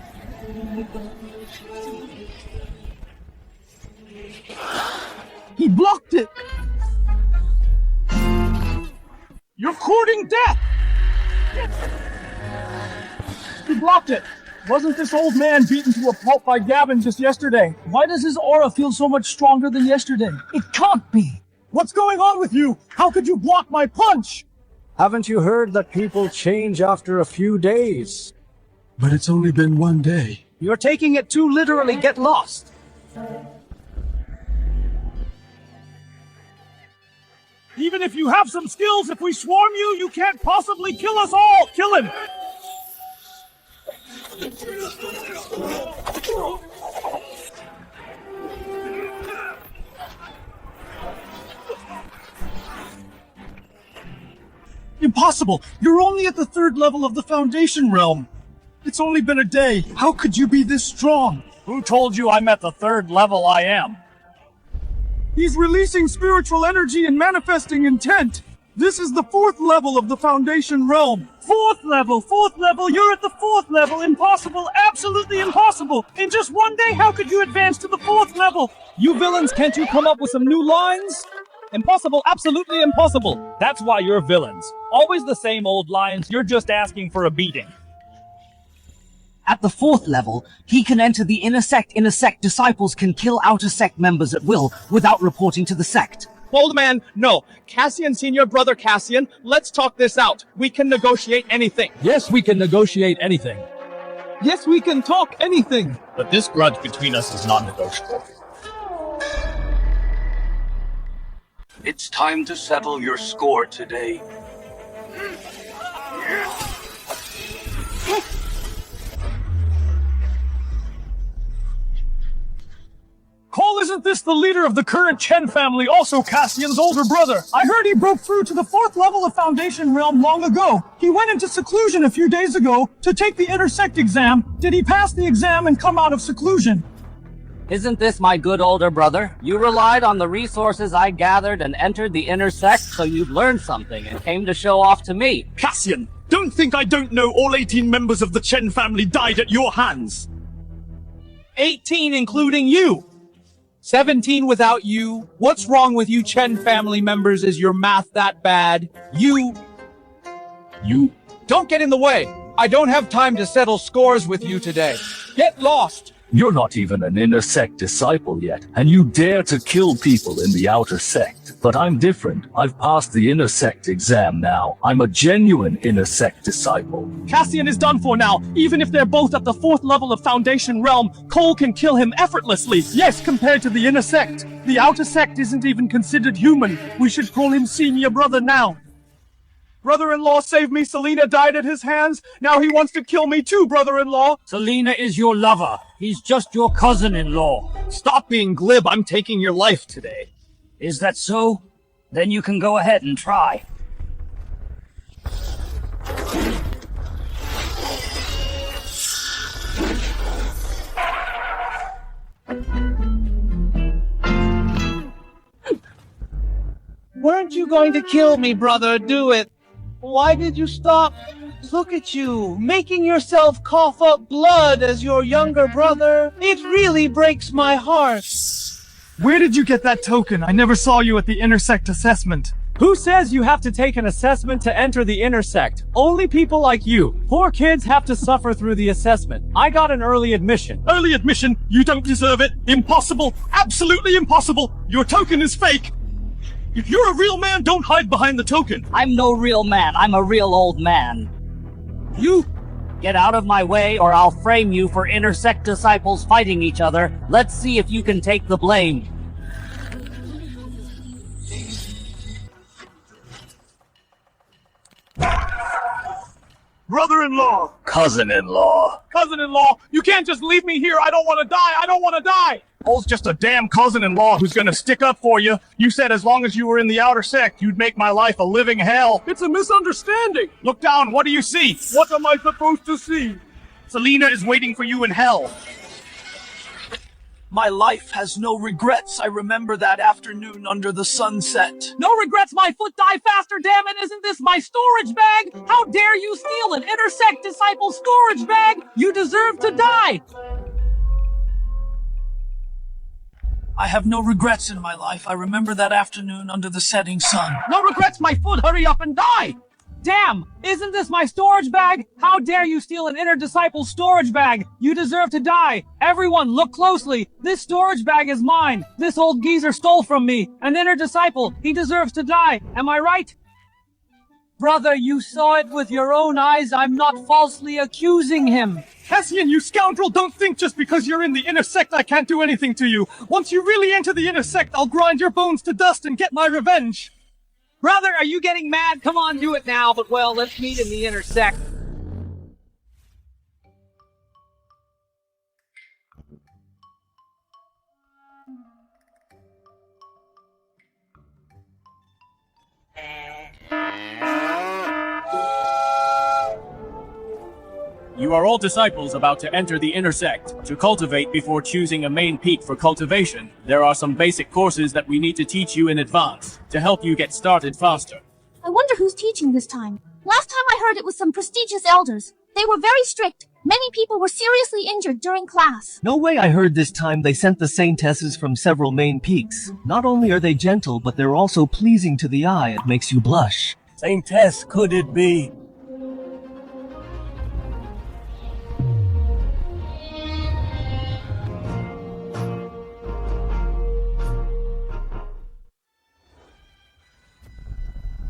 He blocked it. You're courting death. He blocked it. Wasn't this old man beaten to a pulp by Gavin just yesterday? Why does his aura feel so much stronger than yesterday? It can't be. What's going on with you? How could you block my punch? Haven't you heard that people change after a few days? But it's only been one day. You're taking it too literally. Get lost. Even if you have some skills, if we swarm you, you can't possibly kill us all! Kill him! Impossible! You're only at the 3rd level of the Foundation Realm! It's only been a day! How could you be this strong? Who told you I'm at the 3rd level I am? He's releasing spiritual energy and manifesting intent! This is the 4th level of the Foundation Realm! 4th level! 4th level! You're at the 4th level! Impossible! Absolutely impossible! In just one day, how could you advance to the 4th level? You villains, can't you come up with some new lines? Impossible! Absolutely impossible! That's why you're villains. Always the same old lines, you're just asking for a beating. At the 4th level, he can enter the inner sect. Inner sect disciples can kill outer sect members at will without reporting to the sect. Old man, no. Cassian, senior brother Cassian, let's talk this out. We can negotiate anything. Yes, we can negotiate anything. Yes, we can talk anything. But this grudge between us is non-negotiable. It's time to settle your score today. Cole, isn't this the leader of the current Chen family, also Cassian's older brother? I heard he broke through to the 4th level of Foundation Realm long ago. He went into seclusion a few days ago to take the Intersect exam. Did he pass the exam and come out of seclusion? Isn't this my good older brother? You relied on the resources I gathered and entered the Intersect, so you'd learned something and came to show off to me. Cassian, don't think I don't know all 18 members of the Chen family died at your hands. 18 including you. 17 without you? What's wrong with you Chen family members? Is your math that bad? You don't get in the way. I don't have time to settle scores with you today. Get lost. You're not even an inner sect disciple yet, and you dare to kill people in the outer sect. But I'm different. I've passed the inner sect exam now. I'm a genuine inner sect disciple. Cassian is done for now. Even if they're both at the 4th level of Foundation Realm, Cole can kill him effortlessly. Yes, compared to the inner sect. The outer sect isn't even considered human. We should call him senior brother now. Brother-in-law saved me. Selena died at his hands. Now he wants to kill me too, brother-in-law. Selena is your lover. He's just your cousin-in-law. Stop being glib. I'm taking your life today. Is that so? Then you can go ahead and try. Weren't you going to kill me, brother? Do it. Why did you stop? Look at you, making yourself cough up blood as your younger brother. It really breaks my heart. Where did you get that token? I never saw you at the intersect assessment. Who says you have to take an assessment to enter the intersect? Only people like you. Poor kids have to suffer through the assessment. I got an early admission. Early admission? You don't deserve it. Impossible. Absolutely impossible. Your token is fake. If you're a real man, don't hide behind the token. I'm no real man. I'm a real old man. You get out of my way or I'll frame you for intersect disciples fighting each other. Let's see if you can take the blame. Brother-in-law. Cousin-in-law. Cousin-in-law, you can't just leave me here. I don't want to die. I don't want to die. Cole's just a damn cousin-in-law who's gonna stick up for you. You said as long as you were in the outer sect, you'd make my life a living hell. It's a misunderstanding. Look down. What do you see? What am I supposed to see? Selena is waiting for you in hell. My life has no regrets. I remember that afternoon under the sunset. No regrets, my foot die faster, damn it! Isn't this my storage bag? How dare you steal an intersect disciple storage bag? You deserve to die! I have no regrets in my life. I remember that afternoon under the setting sun. No regrets, my foot! Hurry up and die! Damn! Isn't this my storage bag? How dare you steal an inner disciple storage bag? You deserve to die! Everyone, look closely! This storage bag is mine! This old geezer stole from me! An inner disciple! He deserves to die! Am I right? Brother, you saw it with your own eyes. I'm not falsely accusing him. Cassian, you scoundrel! Don't think just because you're in the inner sect I can't do anything to you. Once you really enter the inner sect, I'll grind your bones to dust and get my revenge. Brother, are you getting mad? Come on, do it now. But well, let's meet in the intersect. You are all disciples about to enter the intersect. To cultivate before choosing a main peak for cultivation, there are some basic courses that we need to teach you in advance to help you get started faster. I wonder who's teaching this time. Last time I heard it was some prestigious elders. They were very strict. Many people were seriously injured during class. No way I heard this time they sent the Saintesses from several main peaks. Not only are they gentle, but they're also pleasing to the eye. It makes you blush. Saintess, could it be?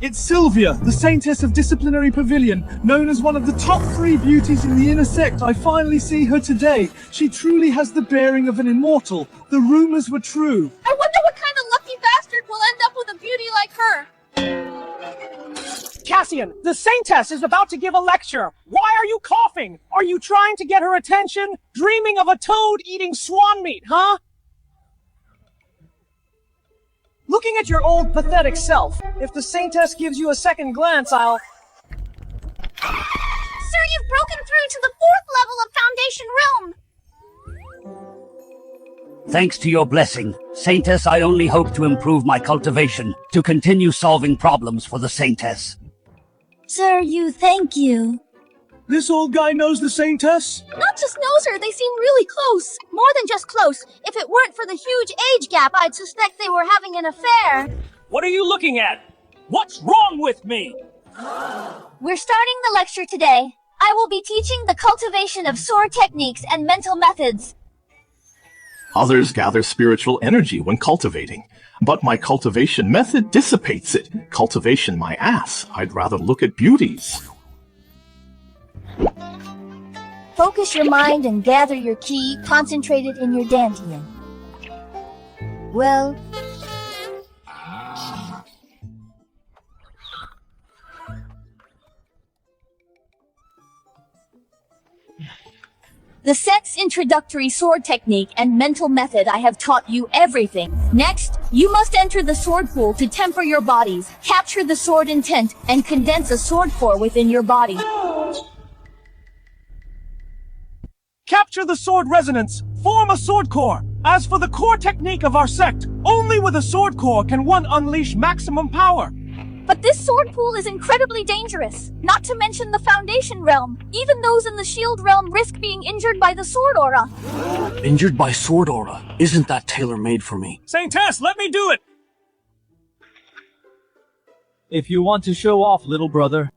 It's Sylvia, the Saintess of Disciplinary Pavilion, known as one of the top 3 beauties in the inner sect. I finally see her today. She truly has the bearing of an immortal. The rumors were true. I wonder what kind of lucky bastard will end up with a beauty like her. Cassian, the Saintess is about to give a lecture. Why are you coughing? Are you trying to get her attention? Dreaming of a toad eating swan meat, huh? Looking at your old, pathetic self. If the Saintess gives you a second glance, I'll... Sir, you've broken through to the 4th level of Foundation Realm. Thanks to your blessing, Saintess, I only hope to improve my cultivation, to continue solving problems for the Saintess. Sir, thank you. This old guy knows the Saintess? Not just knows her, they seem really close. More than just close. If it weren't for the huge age gap, I'd suspect they were having an affair. What are you looking at? What's wrong with me? We're starting the lecture today. I will be teaching the cultivation of sword techniques and mental methods. Others gather spiritual energy when cultivating, but my cultivation method dissipates it. Cultivation my ass. I'd rather look at beauties. Focus your mind and gather your ki, concentrated in your dantian. Well... The sex introductory sword technique and mental method I have taught you everything. Next, you must enter the sword pool to temper your bodies, capture the sword intent, and condense a sword core within your body. Capture the sword resonance. Form a sword core. As for the core technique of our sect, only with a sword core can one unleash maximum power. But this sword pool is incredibly dangerous, not to mention the Foundation realm. Even those in the Shield realm risk being injured by the sword aura. Injured by sword aura? Isn't that tailor-made for me? Saintess, let me do it! If you want to show off, little brother,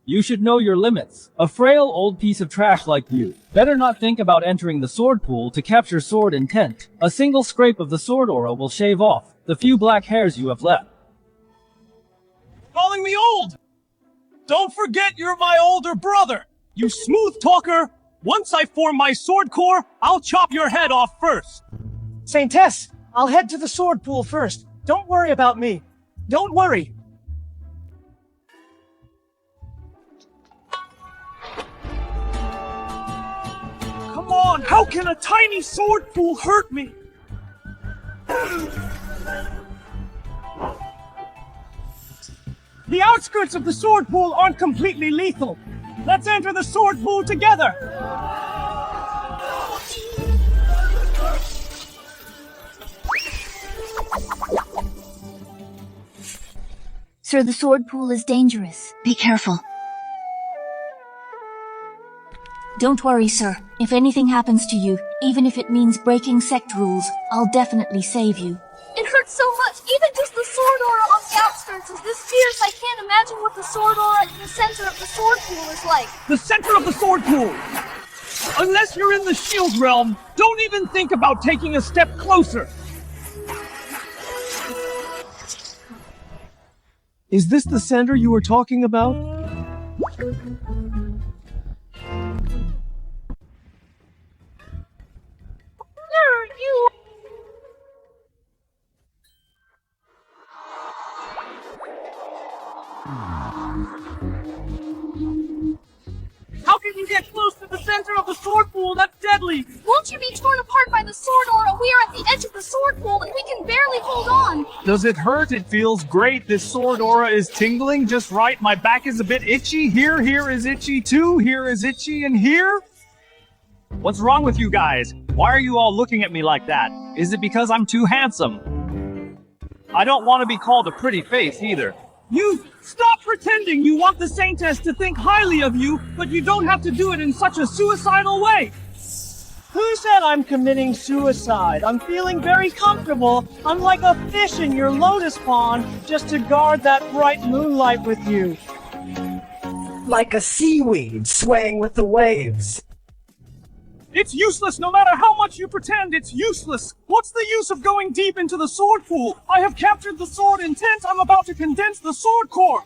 you should know your limits. A frail old piece of trash like you better not think about entering the sword pool to capture sword intent. A single scrape of the sword aura will shave off the few black hairs you have left. Calling me old! Don't forget you're my older brother! You smooth talker! Once I form my sword core, I'll chop your head off first! Saintess, I'll head to the sword pool first. Don't worry about me. Don't worry. Come on, how can a tiny sword pool hurt me? The outskirts of the sword pool aren't completely lethal. Let's enter the sword pool together. Sir, the sword pool is dangerous. Be careful. Don't worry, sir. If anything happens to you, even if it means breaking sect rules, I'll definitely save you. It hurts so much, even just the sword aura on the outskirts is this fierce, I can't imagine what the sword aura in the center of the sword pool is like. The center of the sword pool! Unless you're in the shield realm, don't even think about taking a step closer! Is this the center you were talking about? You... How can you get close to the center of the sword pool? That's deadly! Won't you be torn apart by the sword aura? We are at the edge of the sword pool and we can barely hold on! Does it hurt? It feels great. This sword aura is tingling just right. My back is a bit itchy. Here is itchy too. Here is itchy, and here? What's wrong with you guys? Why are you all looking at me like that? Is it because I'm too handsome? I don't want to be called a pretty face either. You stop pretending you want the Saintess to think highly of you, but you don't have to do it in such a suicidal way. Who said I'm committing suicide? I'm feeling very comfortable. I'm like a fish in your lotus pond, just to guard that bright moonlight with you. Like a seaweed swaying with the waves. It's useless no matter how much you pretend, it's useless! What's the use of going deep into the sword pool? I have captured the sword intent, I'm about to condense the sword core!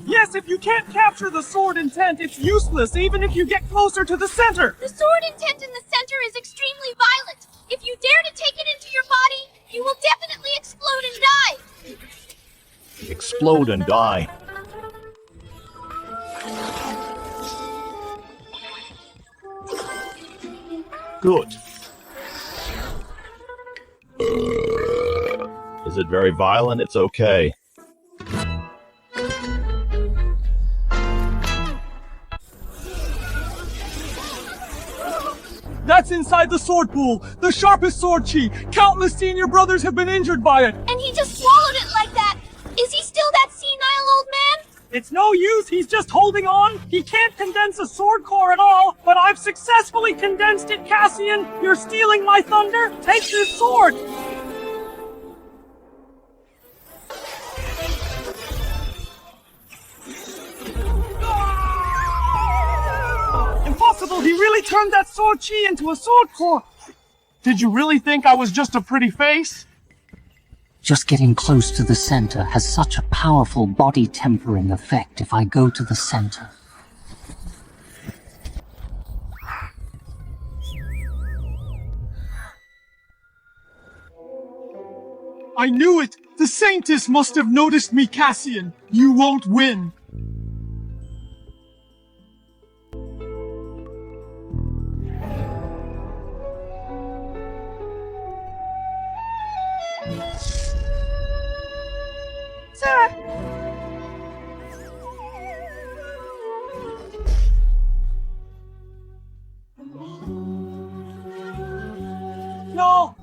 Yes, if you can't capture the sword intent, it's useless, even if you get closer to the center! The sword intent in the center is extremely violent! If you dare to take it into your body, you will definitely explode and die! Explode and die. Good. Is it very violent? It's okay. That's inside the sword pool! The sharpest sword chi! Countless senior brothers have been injured by it! And he just swallowed it like that! Is he still that senile old man? It's no use, he's just holding on. He can't condense a sword core at all, but I've successfully condensed it, Cassian. You're stealing my thunder? Take this sword! Impossible, he really turned that sword chi into a sword core. Did you really think I was just a pretty face? Just getting close to the center has such a powerful body tempering effect if I go to the center. I knew it! The Saintess must have noticed me, Cassian. You won't win. Sir! No!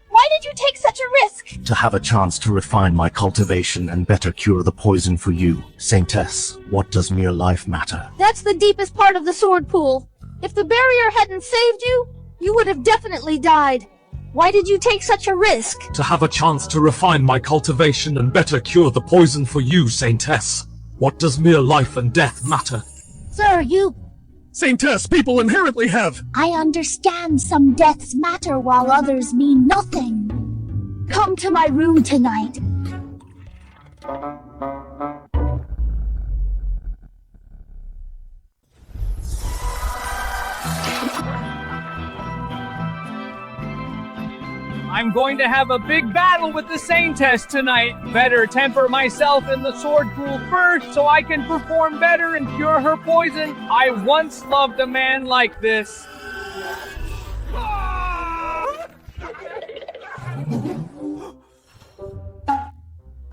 Why did you take such a risk? To have a chance to refine my cultivation and better cure the poison for you. Saintess, what does mere life matter? That's the deepest part of the sword pool. If the barrier hadn't saved you, you would have definitely died. Why did you take such a risk? To have a chance to refine my cultivation and better cure the poison for you, Saintess. What does mere life and death matter? Sir, you... Saintess, people inherently have... I understand some deaths matter while others mean nothing. Come to my room tonight. I'm going to have a big battle with the Saintess tonight. Better temper myself in the sword pool first so I can perform better and cure her poison. I once loved a man like this.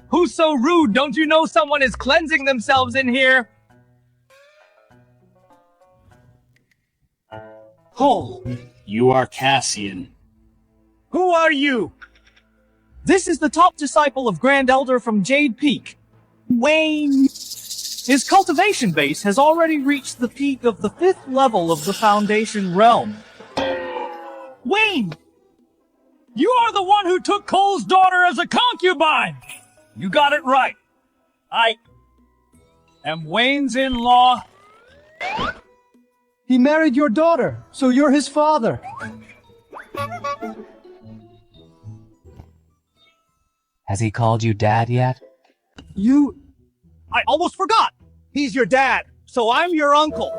Who's so rude? Don't you know someone is cleansing themselves in here? Oh, you are Cassian. Who are you? This is the top disciple of Grand Elder from Jade Peak, Wayne. His cultivation base has already reached the peak of the 5th level of the Foundation Realm. Wayne! You are the one who took Cole's daughter as a concubine! You got it right. I am Wayne's in-law. He married your daughter, so you're his father. Has he called you Dad yet? I almost forgot! He's your dad, so I'm your uncle.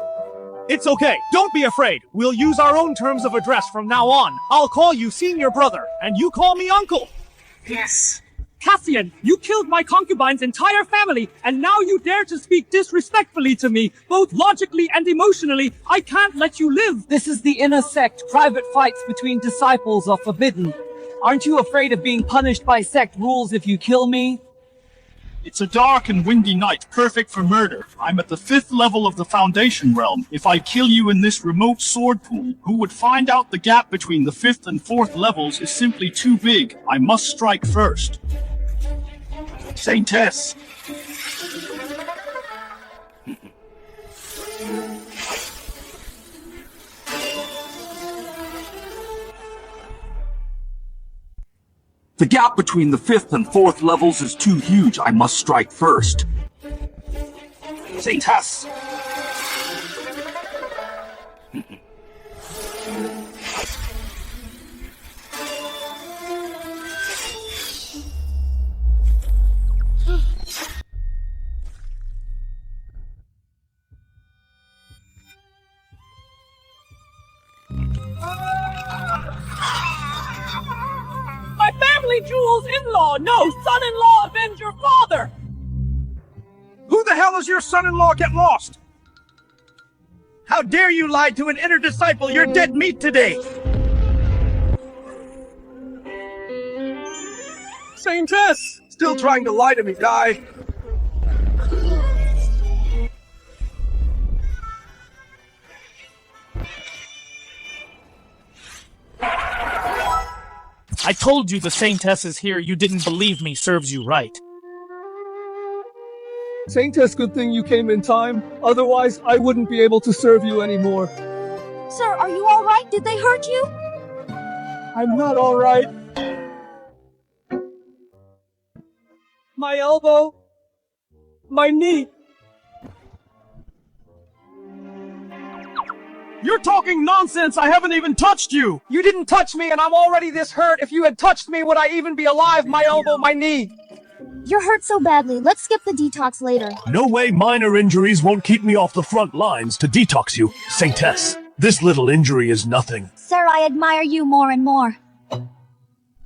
It's okay, don't be afraid. We'll use our own terms of address from now on. I'll call you senior brother, and you call me uncle. Yes. Cassian, you killed my concubine's entire family, and now you dare to speak disrespectfully to me, both logically and emotionally. I can't let you live. This is the inner sect. Private fights between disciples are forbidden. Aren't you afraid of being punished by sect rules if you kill me? It's a dark and windy night, perfect for murder. I'm at the 5th level of the Foundation Realm. If I kill you in this remote sword pool, who would find out the gap between the 5th and 4th levels is simply too big. I must strike first. Saintess! The gap between the 5th and 4th levels is too huge. I must strike first. Saintess! Jewel's in-law! No! Son-in-law, avenge your father! Who the hell is your son-in-law? Get lost! How dare you lie to an inner disciple? You're dead meat today! Saintess! Still trying to lie to me, guy! I told you the Saintess is here. You didn't believe me. Serves you right. Saintess, good thing you came in time. Otherwise, I wouldn't be able to serve you anymore. Sir, are you alright? Did they hurt you? I'm not alright. My elbow. My knee. You're talking nonsense! I haven't even touched you! You didn't touch me and I'm already this hurt. If you had touched me, would I even be alive? My elbow, my knee. You're hurt so badly. Let's skip the detox later. No way minor injuries won't keep me off the front lines to detox you, Saintess. This little injury is nothing. Sir, I admire you more and more.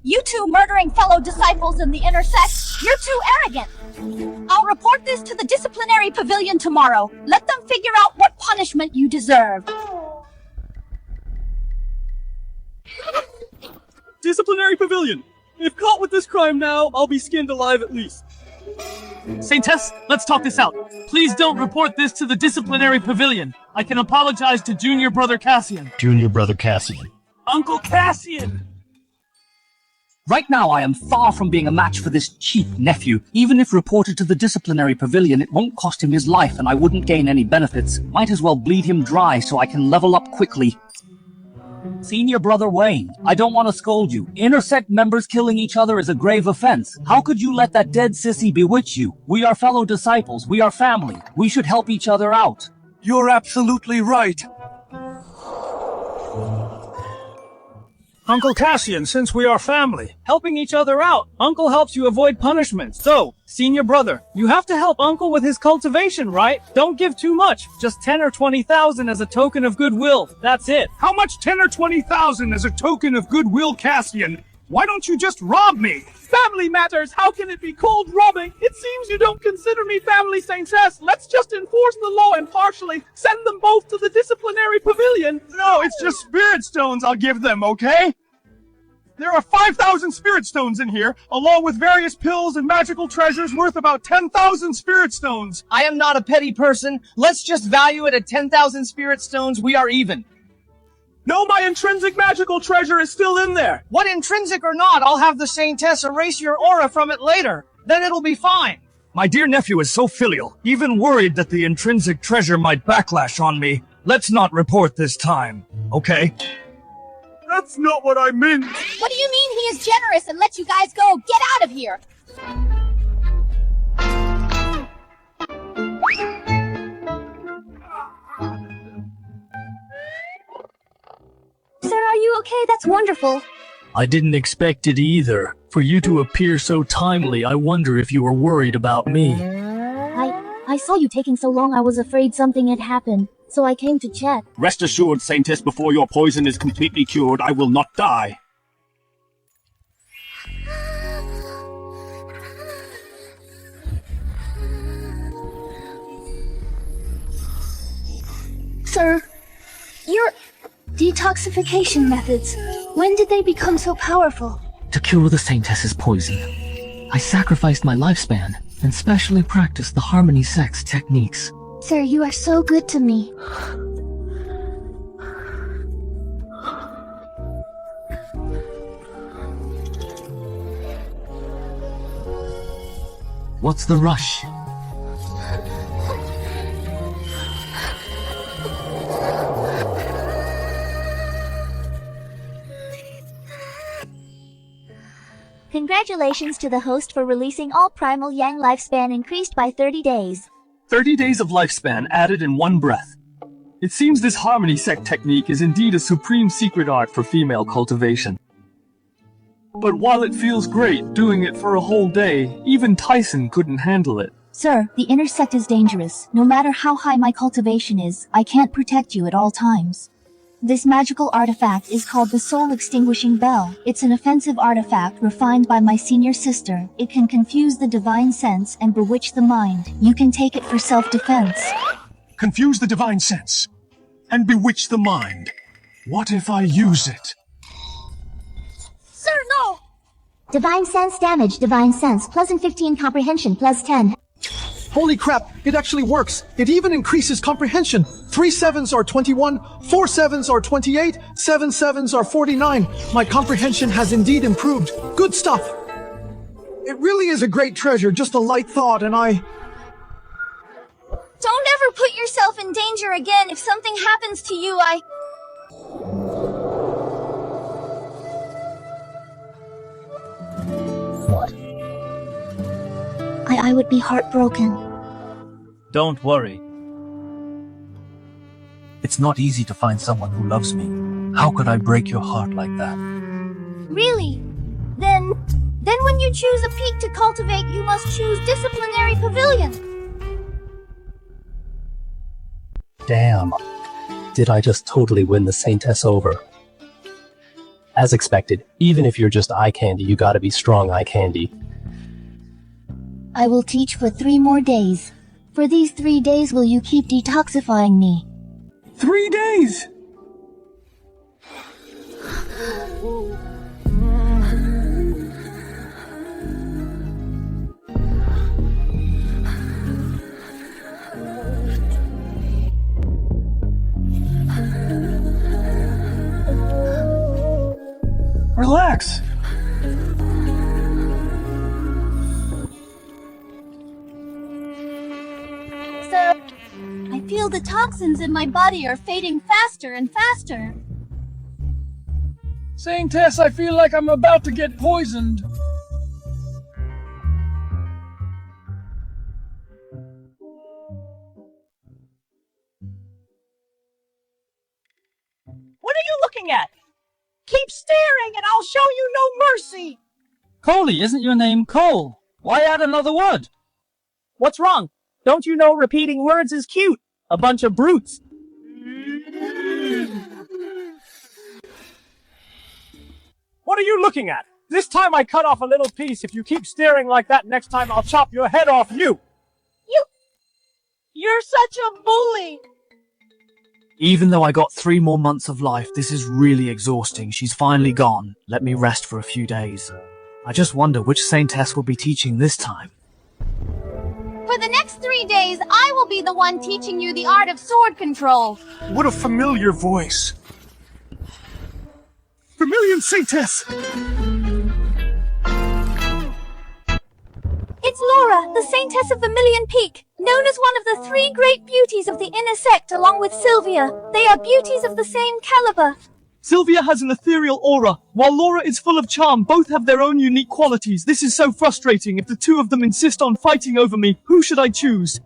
You two murdering fellow disciples in the inner sect, you're too arrogant. I'll report this to the disciplinary pavilion tomorrow. Let them figure out what punishment you deserve. Disciplinary pavilion! If caught with this crime now, I'll be skinned alive at least. Saintess, let's talk this out. Please don't report this to the disciplinary pavilion. I can apologize to junior brother Cassian. Junior brother Cassian. Uncle Cassian! Right now, I am far from being a match for this cheap nephew. Even if reported to the disciplinary pavilion, it won't cost him his life and I wouldn't gain any benefits. Might as well bleed him dry so I can level up quickly. Senior brother Wayne, I don't want to scold you. Intersect members killing each other is a grave offense. How could you let that dead sissy bewitch you? We are fellow disciples. We are family. We should help each other out. You're absolutely right. Uncle Cassian, since we are family, helping each other out, Uncle helps you avoid punishment. So, senior brother, you have to help Uncle with his cultivation, right? Don't give too much. Just 10 or 20,000 as a token of goodwill. That's it. How much 10 or 20,000 as a token of goodwill, Cassian? Why don't you just rob me? Family matters. How can it be called robbing? It seems you don't consider me family, Saintess. Let's just enforce the law impartially. Send them both to the disciplinary pavilion. No, it's just spirit stones I'll give them, okay? There are 5,000 spirit stones in here, along with various pills and magical treasures worth about 10,000 spirit stones. I am not a petty person. Let's just value it at 10,000 spirit stones. We are even. No, my intrinsic magical treasure is still in there. What, intrinsic or not, I'll have the Saintess erase your aura from it later. Then it'll be fine. My dear nephew is so filial, even worried that the intrinsic treasure might backlash on me. Let's not report this time, okay? That's not what I meant. What do you mean he is generous and lets you guys go? Get out of here! Sir, are you okay? That's wonderful. I didn't expect it either. For you to appear so timely, I wonder if you were worried about me. I saw you taking so long I was afraid something had happened, so I came to check. Rest assured, Saintess, before your poison is completely cured, I will not die. Sir, your detoxification methods, when did they become so powerful? To cure the Saintess's poison, I sacrificed my lifespan and specially practiced the harmony sex techniques. Sir, you are so good to me. What's the rush? Congratulations to the host for releasing all Primal Yang lifespan increased by 30 days. 30 days of lifespan added in one breath. It seems this harmony sect technique is indeed a supreme secret art for female cultivation. But while it feels great doing it for a whole day, even Tyson couldn't handle it. Sir, the inner sect is dangerous. No matter how high my cultivation is, I can't protect you at all times. This magical artifact is called the Soul Extinguishing Bell. It's an offensive artifact refined by my senior sister. It can confuse the divine sense and bewitch the mind. You can take it for self-defense. Confuse the divine sense and bewitch the mind. What if I use it? Sir, no! Divine sense damage, divine sense, +15 comprehension, +10. Holy crap, it actually works. It even increases comprehension. 3 7s are 21, 4 7s are 28, 7 7s are 49. My comprehension has indeed improved. Good stuff. It really is a great treasure, just a light thought, and Don't ever put yourself in danger again. If something happens to you, What? I would be heartbroken. Don't worry. It's not easy to find someone who loves me. How could I break your heart like that? Really? Then when you choose a peak to cultivate, you must choose disciplinary pavilion. Damn. Did I just totally win the Saintess over? As expected, even if you're just eye candy, you gotta be strong eye candy. I will teach for 3 more days. For these 3 days, will you keep detoxifying me? 3 days! Relax. Sir, I feel the toxins in my body are fading faster and faster. Saintess, I feel like I'm about to get poisoned. What are you looking at? Keep staring and I'll show you no mercy! Coley, isn't your name Cole? Why add another word? What's wrong? Don't you know repeating words is cute? A bunch of brutes. What are you looking at? This time I cut off a little piece. If you keep staring like that next time, I'll chop your head off you! You're such a bully! Even though I got 3 more months of life, this is really exhausting. She's finally gone. Let me rest for a few days. I just wonder which Saintess will be teaching this time. For the next 3 days, I will be the one teaching you the art of sword control. What a familiar voice. Vermilion Saintess! It's Laura, the Saintess of Vermilion Peak, known as one of the 3 great beauties of the inner sect along with Sylvia. They are beauties of the same caliber. Sylvia has an ethereal aura, while Laura is full of charm. Both have their own unique qualities. This is so frustrating. If the 2 of them insist on fighting over me, who should I choose?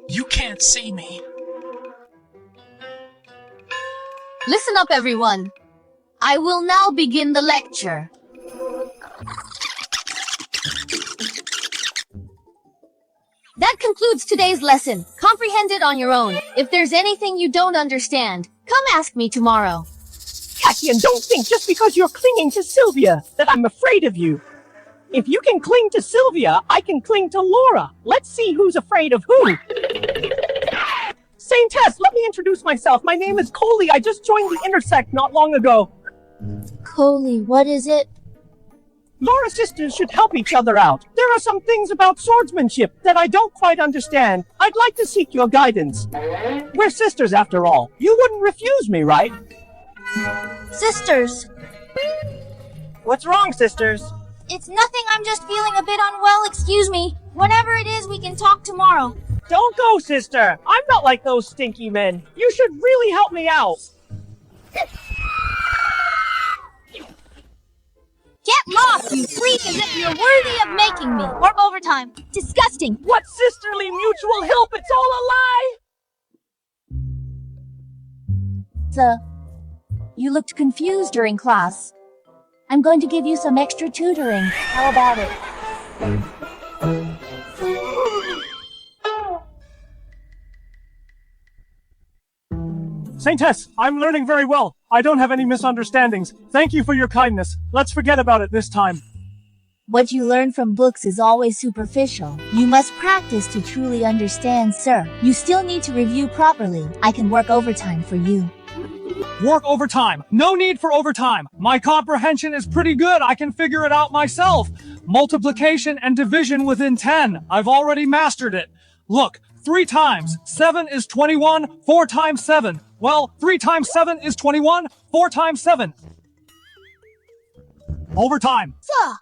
You can't see me. Listen up, everyone. I will now begin the lecture. That concludes today's lesson. Comprehend it on your own. If there's anything you don't understand, come ask me tomorrow. Cassian, don't think just because you're clinging to Sylvia that I'm afraid of you. If you can cling to Sylvia, I can cling to Laura. Let's see who's afraid of who. Saintess, let me introduce myself. My name is Coley. I just joined the Intersect not long ago. Coley, what is it? Laura's sisters should help each other out. There are some things about swordsmanship that I don't quite understand. I'd like to seek your guidance. We're sisters after all. You wouldn't refuse me, right? Sisters. What's wrong, sisters? It's nothing. I'm just feeling a bit unwell. Excuse me. Whatever it is, we can talk tomorrow. Don't go, sister. I'm not like those stinky men. You should really help me out. Get lost, you freak, as if you're worthy of making me. Work overtime. Disgusting. What sisterly mutual help? It's all a lie. You looked confused during class. I'm going to give you some extra tutoring. How about it? Saintess, I'm learning very well. I don't have any misunderstandings. Thank you for your kindness. Let's forget about it this time. What you learn from books is always superficial. You must practice to truly understand, sir. You still need to review properly. I can work overtime for you. Work overtime. No need for overtime. My comprehension is pretty good. I can figure it out myself. Multiplication and division within 10. I've already mastered it. Look, 3 times 7 is 21, 4 times 7. Well, 3 times 7 is 21, 4 times 7. Overtime. Sir,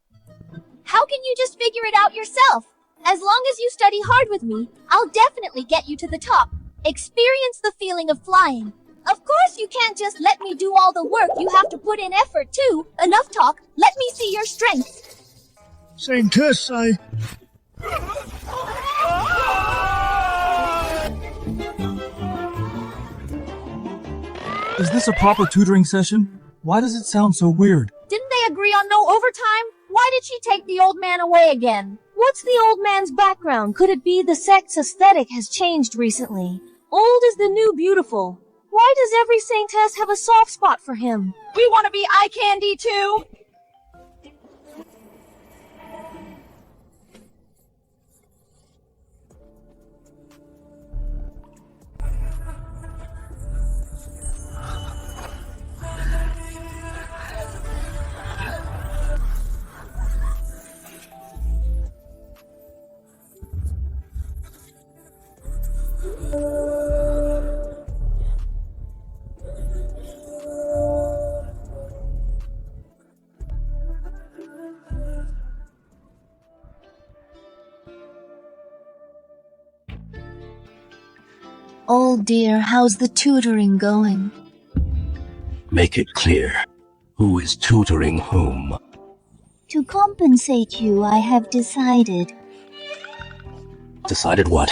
how can you just figure it out yourself? As long as you study hard with me, I'll definitely get you to the top. Experience the feeling of flying. Of course you can't just let me do all the work, you have to put in effort too. Enough talk, let me see your strength. Saintess, Is this a proper tutoring session? Why does it sound so weird? Didn't they agree on no overtime? Why did she take the old man away again? What's the old man's background? Could it be the sect's aesthetic has changed recently? Old is the new beautiful. Why does every saintess have a soft spot for him? We want to be eye candy too! Oh dear, how's the tutoring going? Make it clear. Who is tutoring whom? To compensate you, I have decided. Decided what?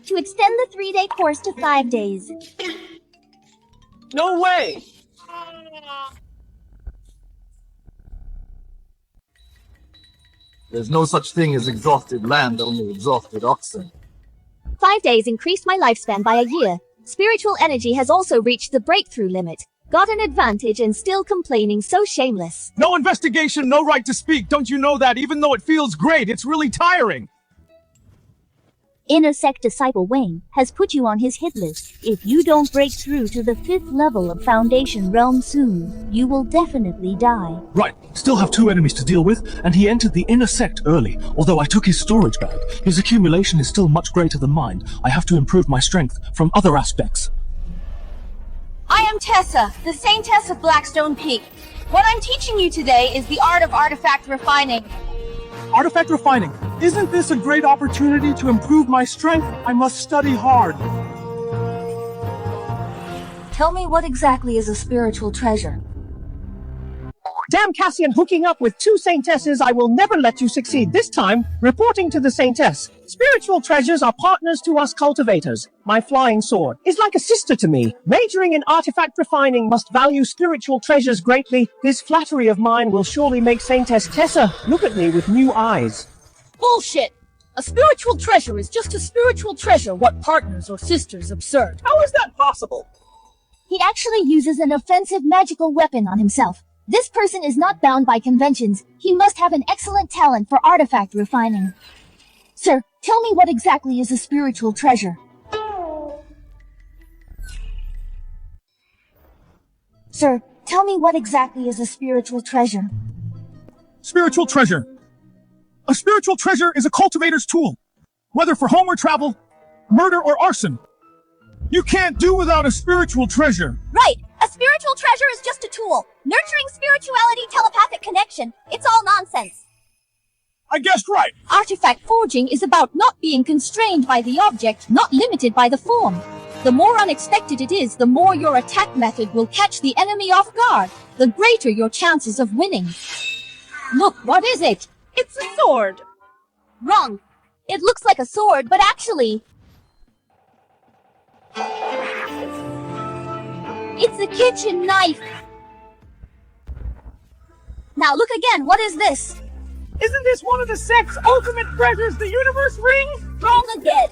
To extend the 3-day course to 5 days. No way! There's no such thing as exhausted land, only exhausted oxen. 5 days increased my lifespan by a year. Spiritual energy has also reached the breakthrough limit. Got an advantage and still complaining, so shameless. No investigation, no right to speak. Don't you know that? Even though it feels great, it's really tiring. Inner Sect Disciple Wayne has put you on his hit list. If you don't break through to the 5th level of Foundation Realm soon, you will definitely die. Right, still have 2 enemies to deal with, and he entered the inner sect early. Although I took his storage bag, his accumulation is still much greater than mine. I have to improve my strength from other aspects. I am Tessa, the Saintess of Blackstone Peak. What I'm teaching you today is the art of artifact refining. Artifact refining. Isn't this a great opportunity to improve my strength? I must study hard. Tell me, what exactly is a spiritual treasure? Damn Cassian, hooking up with 2 saintesses, I will never let you succeed. This time, reporting to the saintess. Spiritual treasures are partners to us cultivators. My flying sword is like a sister to me. Majoring in artifact refining must value spiritual treasures greatly. This flattery of mine will surely make Saintess Tessa look at me with new eyes. Bullshit! A spiritual treasure is just a spiritual treasure. What partners or sisters? Absurd. How is that possible? He actually uses an offensive magical weapon on himself. This person is not bound by conventions. He must have an excellent talent for artifact refining. Sir, tell me, what exactly is a spiritual treasure? Sir, tell me, what exactly is a spiritual treasure? Spiritual treasure. A spiritual treasure is a cultivator's tool. Whether for home or travel, murder or arson. You can't do without a spiritual treasure. Right! A spiritual treasure is just a tool. Nurturing spirituality, telepathic connection. It's all nonsense. I guessed right. Artifact forging is about not being constrained by the object, not limited by the form. The more unexpected it is, the more your attack method will catch the enemy off guard, the greater your chances of winning. Look, what is it? It's a sword. Wrong. It looks like a sword, but actually... it's a kitchen knife. Now look again, what is this? Isn't this one of the sect's ultimate treasures, the universe ring? Wrong again.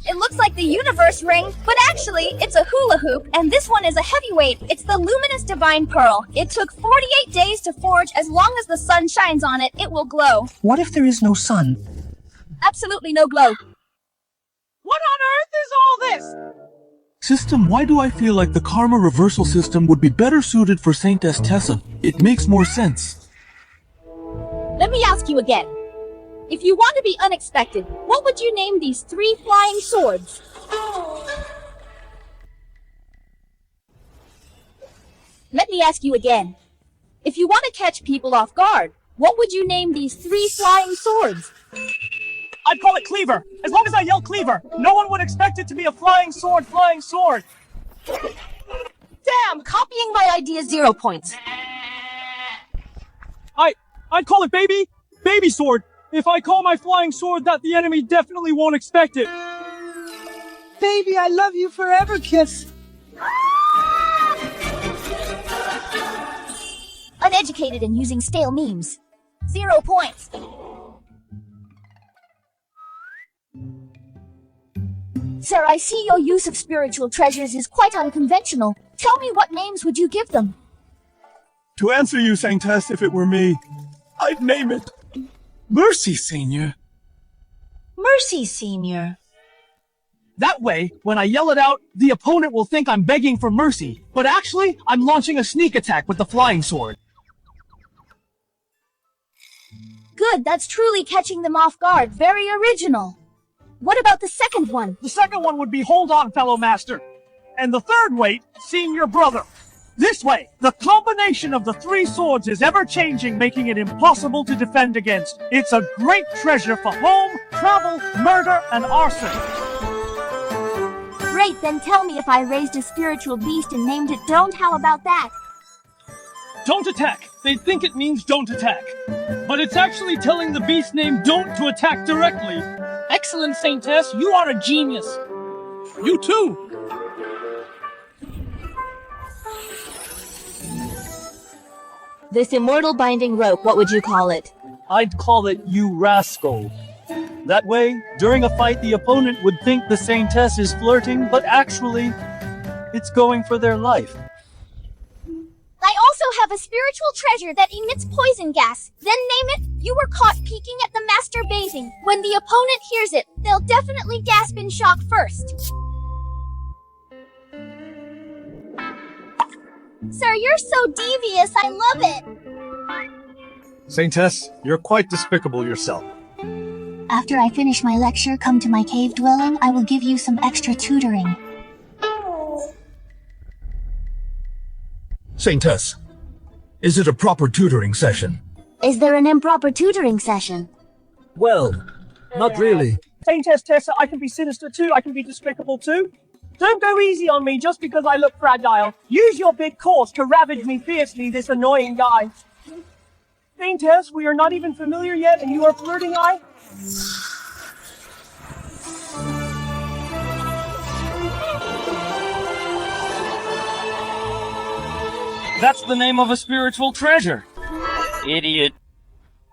It looks like the universe ring, but actually, it's a hula hoop, and this one is a heavyweight. It's the luminous divine pearl. It took 48 days to forge. As long as the sun shines on it, it will glow. What if there is no sun? Absolutely no glow. What on earth is all this? System, why do I feel like the karma reversal system would be better suited for Saintess Tessa? It makes more sense. Let me ask you again. If you want to be unexpected, what would you name these 3 flying swords? Let me ask you again. If you want to catch people off guard, What would you name these 3 flying swords? I'd call it Cleaver. As long as I yell Cleaver, no one would expect it to be a flying sword, flying sword. Damn, copying my idea 0 points. I'd call it baby sword. If I call my flying sword that, the enemy definitely won't expect it. Baby, I love you forever, kiss. Uneducated and using stale memes. 0 points. Sir, I see your use of spiritual treasures is quite unconventional. Tell me, what names would you give them? To answer you, Saintess, if it were me, I'd name it Mercy, Senior. Mercy, Senior. That way, when I yell it out, the opponent will think I'm begging for mercy, but actually, I'm launching a sneak attack with the flying sword. Good, that's truly catching them off guard. Very original. What about the second one? The second one would be Hold On, Fellow Master. And the third weight, Senior Brother. This way, the combination of the 3 swords is ever-changing, making it impossible to defend against. It's a great treasure for home, travel, murder, and arson. Great, then tell me, if I raised a spiritual beast and named it Don't, how about that? Don't attack. They'd think it means don't attack. But it's actually telling the beast name Don't to attack directly. Excellent, Saintess. You are a genius. You too. This immortal binding rope, what would you call it? I'd call it You Rascal. That way, during a fight, the opponent would think the Saintess is flirting, but actually, it's going for their life. I also have a spiritual treasure that emits poison gas. Then name it, You Were Caught Peeking at the Master Bathing. When the opponent hears it, they'll definitely gasp in shock first. Sir, you're so devious, I love it. Saintess, you're quite despicable yourself. After I finish my lecture, come to my cave dwelling. I will give you some extra tutoring. Saintess, is it a proper tutoring session? Is there an improper tutoring session? Well, not really. Saintess Tessa, I can be sinister too, I can be despicable too. Don't go easy on me just because I look fragile. Use your big claws to ravage me fiercely, this annoying guy. Saintess, we are not even familiar yet, and you are flirting, I? That's the name of a spiritual treasure. Idiot.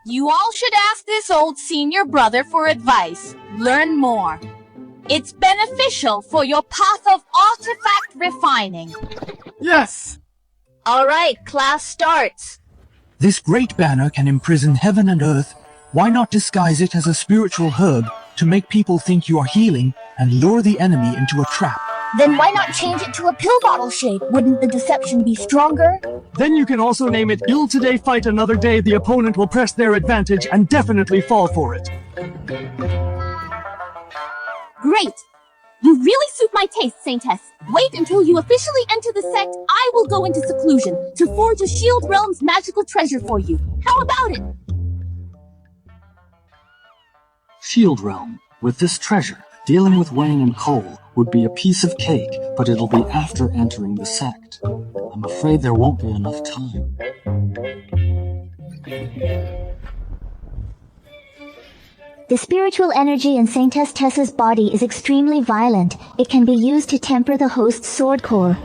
You all should ask this old senior brother for advice. Learn more. It's beneficial for your path of artifact refining. Yes! Alright, class starts. This great banner can imprison heaven and earth. Why not disguise it as a spiritual herb to make people think you are healing and lure the enemy into a trap? Then why not change it to a pill bottle shape? Wouldn't the deception be stronger? Then you can also name it Ill Today, Fight Another Day. The opponent will press their advantage and definitely fall for it. Great! You really suit my taste, Saintess. Wait until you officially enter the sect. I will go into seclusion to forge a Shield Realm's magical treasure for you. How about it? Shield Realm. With this treasure, dealing with Wang and Cole would be a piece of cake, but it'll be after entering the sect. I'm afraid there won't be enough time. The spiritual energy in Saintess Tessa's body is extremely violent. It can be used to temper the host's sword core.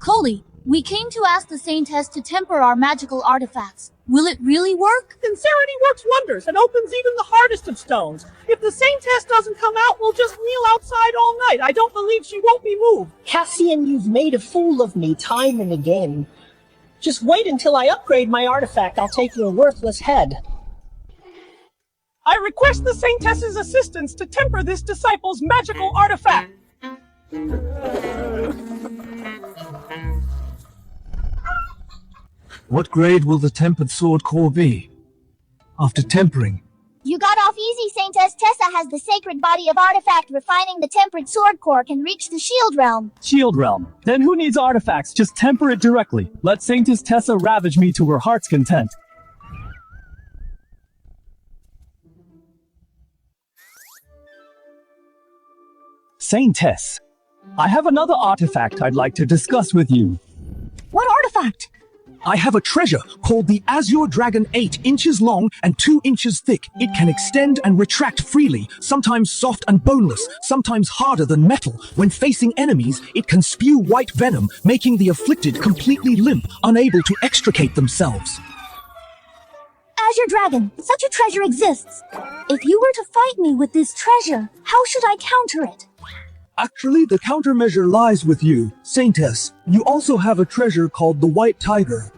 Coley, we came to ask the Saintess to temper our magical artifacts. Will it really work? Sincerity works wonders and opens even the hardest of stones. If the Saintess doesn't come out, we'll just kneel outside all night. I don't believe she won't be moved. Cassian, you've made a fool of me time and again. Just wait until I upgrade my artifact. I'll take your worthless head. I request the Saintess's assistance to temper this disciple's magical artifact. What grade will the tempered sword core be? After tempering, You got off easy. Saintess Tessa has the sacred body of artifact. Refining the tempered sword core can reach the shield realm. Shield realm. Then who needs artifacts? Just temper it directly. Let Saintess Tessa ravage me to her heart's content. Saintess, I have another artifact I'd like to discuss with you. What artifact? I have a treasure called the Azure Dragon, 8 inches long and 2 inches thick. It can extend and retract freely, sometimes soft and boneless, sometimes harder than metal. When facing enemies, it can spew white venom, making the afflicted completely limp, unable to extricate themselves. Azure Dragon, such a treasure exists. If you were to fight me with this treasure, how should I counter it? Actually, the countermeasure lies with you, Saintess. You also have a treasure called the White Tiger.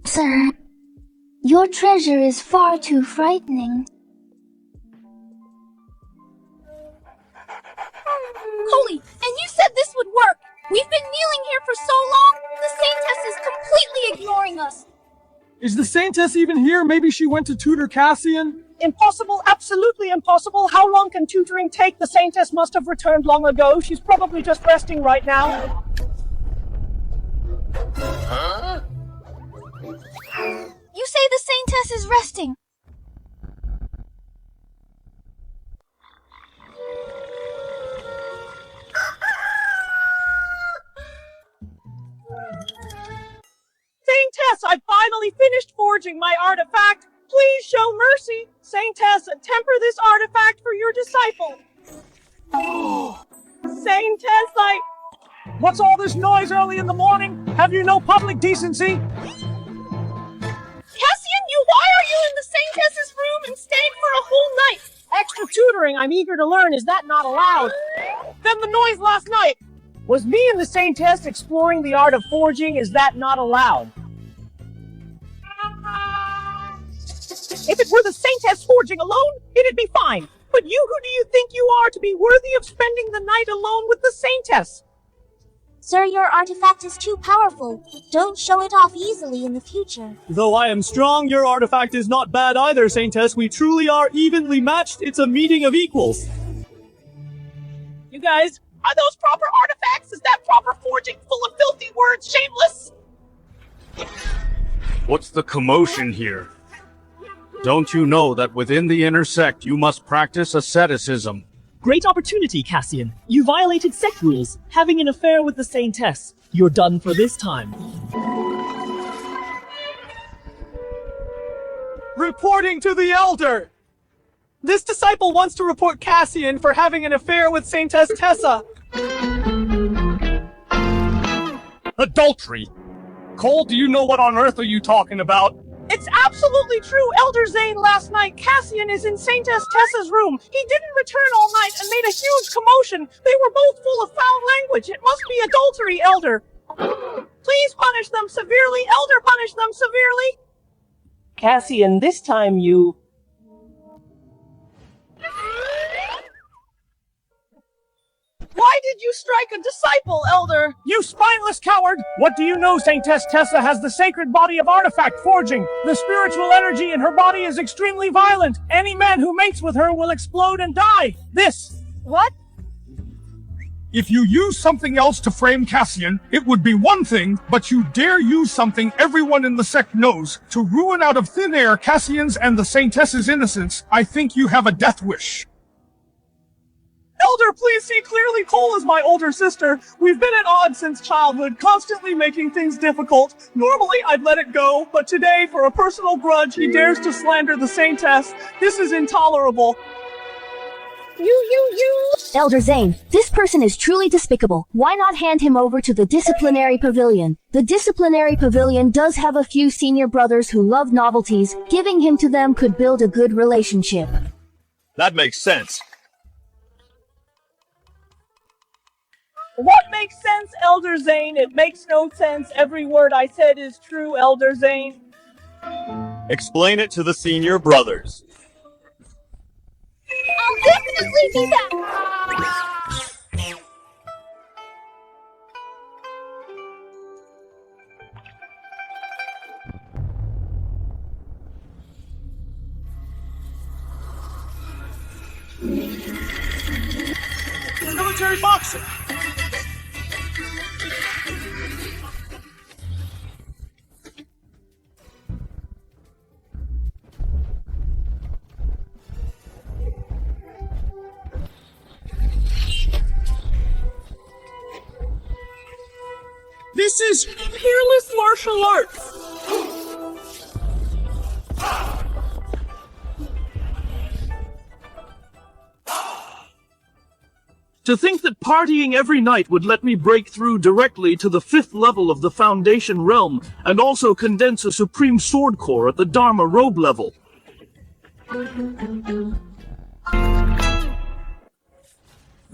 Sir, your treasure is far too frightening. Holy, and you said this would work! We've been kneeling here for so long, the Saintess is completely ignoring us! Is the Saintess even here? Maybe she went to tutor Cassian? Impossible, absolutely impossible. How long can tutoring take? The Saintess must have returned long ago. She's probably just resting right now. Huh? You say the Saintess is resting. Saintess, I finally finished forging my artifact. Please show mercy. Saintess, temper this artifact for your disciple. Saintess, What's all this noise early in the morning? Have you no public decency? Cassian, why are you in the Saintess's room and stayed for a whole night? Extra tutoring, I'm eager to learn. Is that not allowed? Then the noise last night. Was me and the Saintess exploring the art of forging? Is that not allowed? If it were the Saintess forging alone, it'd be fine. But you, who do you think you are to be worthy of spending the night alone with the Saintess? Sir, your artifact is too powerful. Don't show it off easily in the future. Though I am strong, your artifact is not bad either, Saintess. We truly are evenly matched. It's a meeting of equals. You guys, are those proper artifacts? Is that proper forging full of filthy words, shameless? What's the commotion here? Don't you know that within the inner sect you must practice asceticism? Great opportunity, Cassian. You violated sect rules, having an affair with the Saintess. You're done for this time. Reporting to the Elder! This disciple wants to report Cassian for having an affair with Saintess Tessa. Adultery! Cole, do you know what on earth are you talking about? It's absolutely true, Elder Zane. Last night, Cassian is in Saintess Tessa's room. He didn't return all night and made a huge commotion. They were both full of foul language. It must be adultery, Elder. Please punish them severely. Elder, punish them severely. Cassian, this time you... Why did you strike a disciple, Elder? You spineless coward! What do you know? Saintess Tessa has the sacred body of artifact forging. The spiritual energy in her body is extremely violent. Any man who mates with her will explode and die. This. What? If you use something else to frame Cassian, it would be one thing, but you dare use something everyone in the sect knows to ruin out of thin air Cassian's and the Saintess's innocence. I think you have a death wish. Elder, please see clearly. Cole is my older sister. We've been at odds since childhood, constantly making things difficult. Normally, I'd let it go, but today, for a personal grudge, he dares to slander the Saintess. This is intolerable. You! Elder Zane, this person is truly despicable. Why not hand him over to the disciplinary pavilion? The disciplinary pavilion does have a few senior brothers who love novelties. Giving him to them could build a good relationship. That makes sense. What makes sense, Elder Zane? It makes no sense. Every word I said is true, Elder Zane. Explain it to the senior brothers. I'll definitely be back! Military boxing! This is peerless martial arts! To think that partying every night would let me break through directly to the 5th level of the Foundation realm, and also condense a Supreme Sword Core at the Dharma robe level.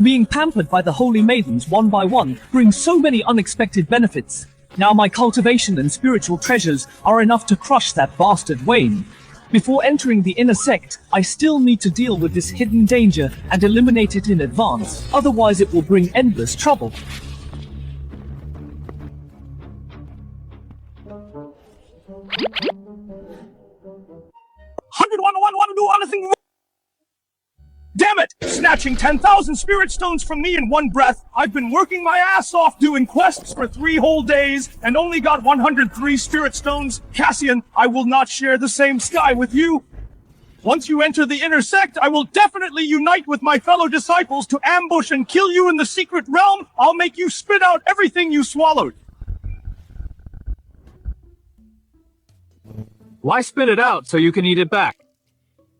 Being pampered by the holy maidens one by one brings so many unexpected benefits. Now my cultivation and spiritual treasures are enough to crush that bastard Wayne. Before entering the inner sect, I still need to deal with this hidden danger and eliminate it in advance, otherwise it will bring endless trouble. 101, Damn it! Snatching 10,000 spirit stones from me in one breath. I've been working my ass off doing quests for 3 whole days and only got 103 spirit stones. Cassian, I will not share the same sky with you. Once you enter the inner sect, I will definitely unite with my fellow disciples to ambush and kill you in the secret realm. I'll make you spit out everything you swallowed. Why spit it out so you can eat it back?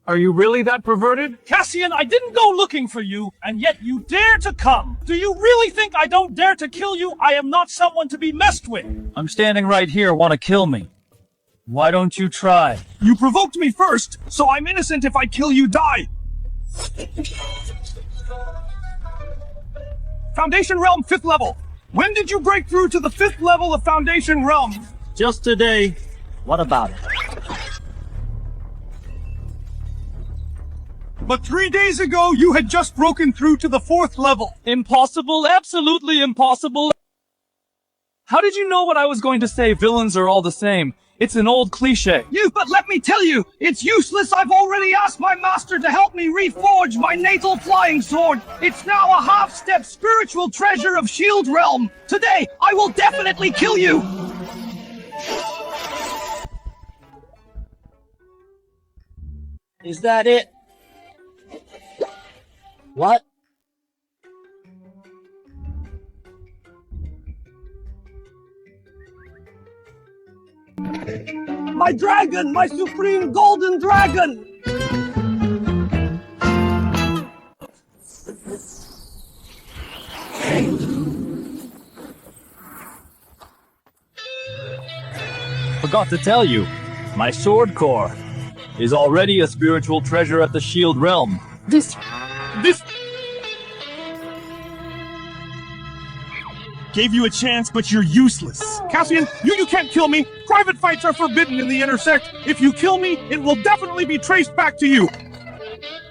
Are you really that perverted? Cassian, I didn't go looking for you, and yet you dare to come. Do you really think I don't dare to kill you? I am not someone to be messed with. I'm standing right here, want to kill me. Why don't you try? You provoked me first, so I'm innocent. If I kill you, die. Foundation Realm 5th level. When did you break through to the 5th level of Foundation Realm? Just today. What about it? But 3 days ago, you had just broken through to the 4th level. Impossible, absolutely impossible. How did you know what I was going to say? Villains are all the same. It's an old cliche. But let me tell you, it's useless. I've already asked my master to help me reforge my natal flying sword. It's now a half-step spiritual treasure of Shield Realm. Today, I will definitely kill you. Is that it? What? My dragon! My supreme golden dragon! Forgot to tell you, my sword core is already a spiritual treasure at the Shield Realm. This... Gave you a chance, but you're useless. Cassian, you can't kill me. Private fights are forbidden in the inner sect. If you kill me, it will definitely be traced back to you.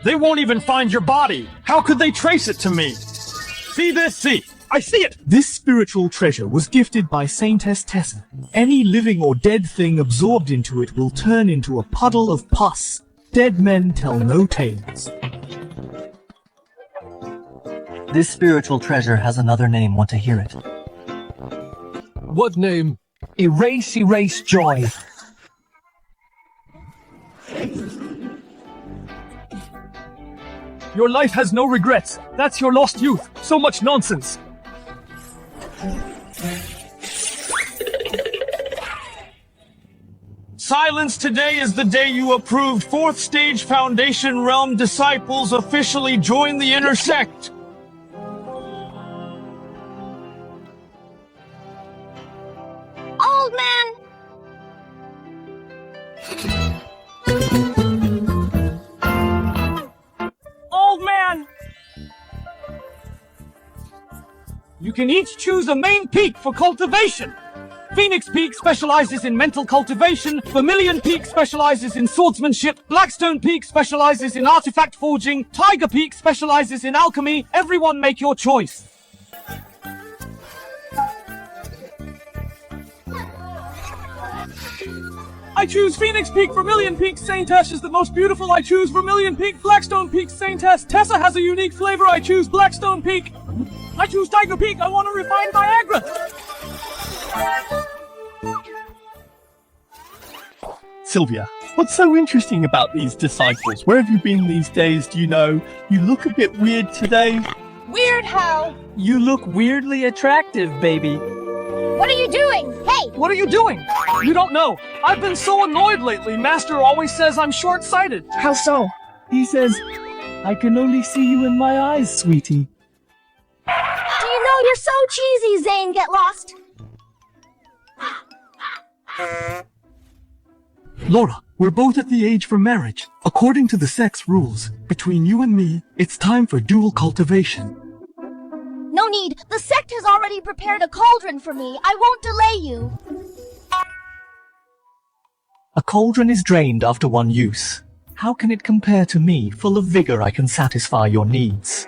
They won't even find your body. How could they trace it to me? See this? See. I see it. This spiritual treasure was gifted by Saintess Tessa. Any living or dead thing absorbed into it will turn into a puddle of pus. Dead men tell no tales. This spiritual treasure has another name. Want to hear it? What name? Erase joy. Your life has no regrets. That's your lost youth. So much nonsense. Silence, today is the day you approved 4th stage Foundation Realm disciples officially join the inner sect. Old man! You can each choose a main peak for cultivation. Phoenix Peak specializes in mental cultivation, Vermilion Peak specializes in swordsmanship, Blackstone Peak specializes in artifact forging, Tiger Peak specializes in alchemy. Everyone make your choice. I choose Phoenix Peak. Vermilion Peak. Saintess is the most beautiful. I choose Vermilion Peak. Blackstone Peak. Saintess. Tessa has a unique flavor. I choose Blackstone Peak. I choose Tiger Peak. I want to refine Viagra. Sylvia, what's so interesting about these disciples? Where have you been these days? Do you know? You look a bit weird today. Weird how? You look weirdly attractive, baby. What are you doing? Hey! What are you doing? You don't know. I've been so annoyed lately. Master always says I'm short-sighted. How so? He says, I can only see you in my eyes, sweetie. Do you know you're so cheesy, Zane? Get lost. Laura, we're both at the age for marriage. According to the sex rules, between you and me, it's time for dual cultivation. No need. The sect has already prepared a cauldron for me. I won't delay you. A cauldron is drained after one use. How can it compare to me, full of vigor I can satisfy your needs?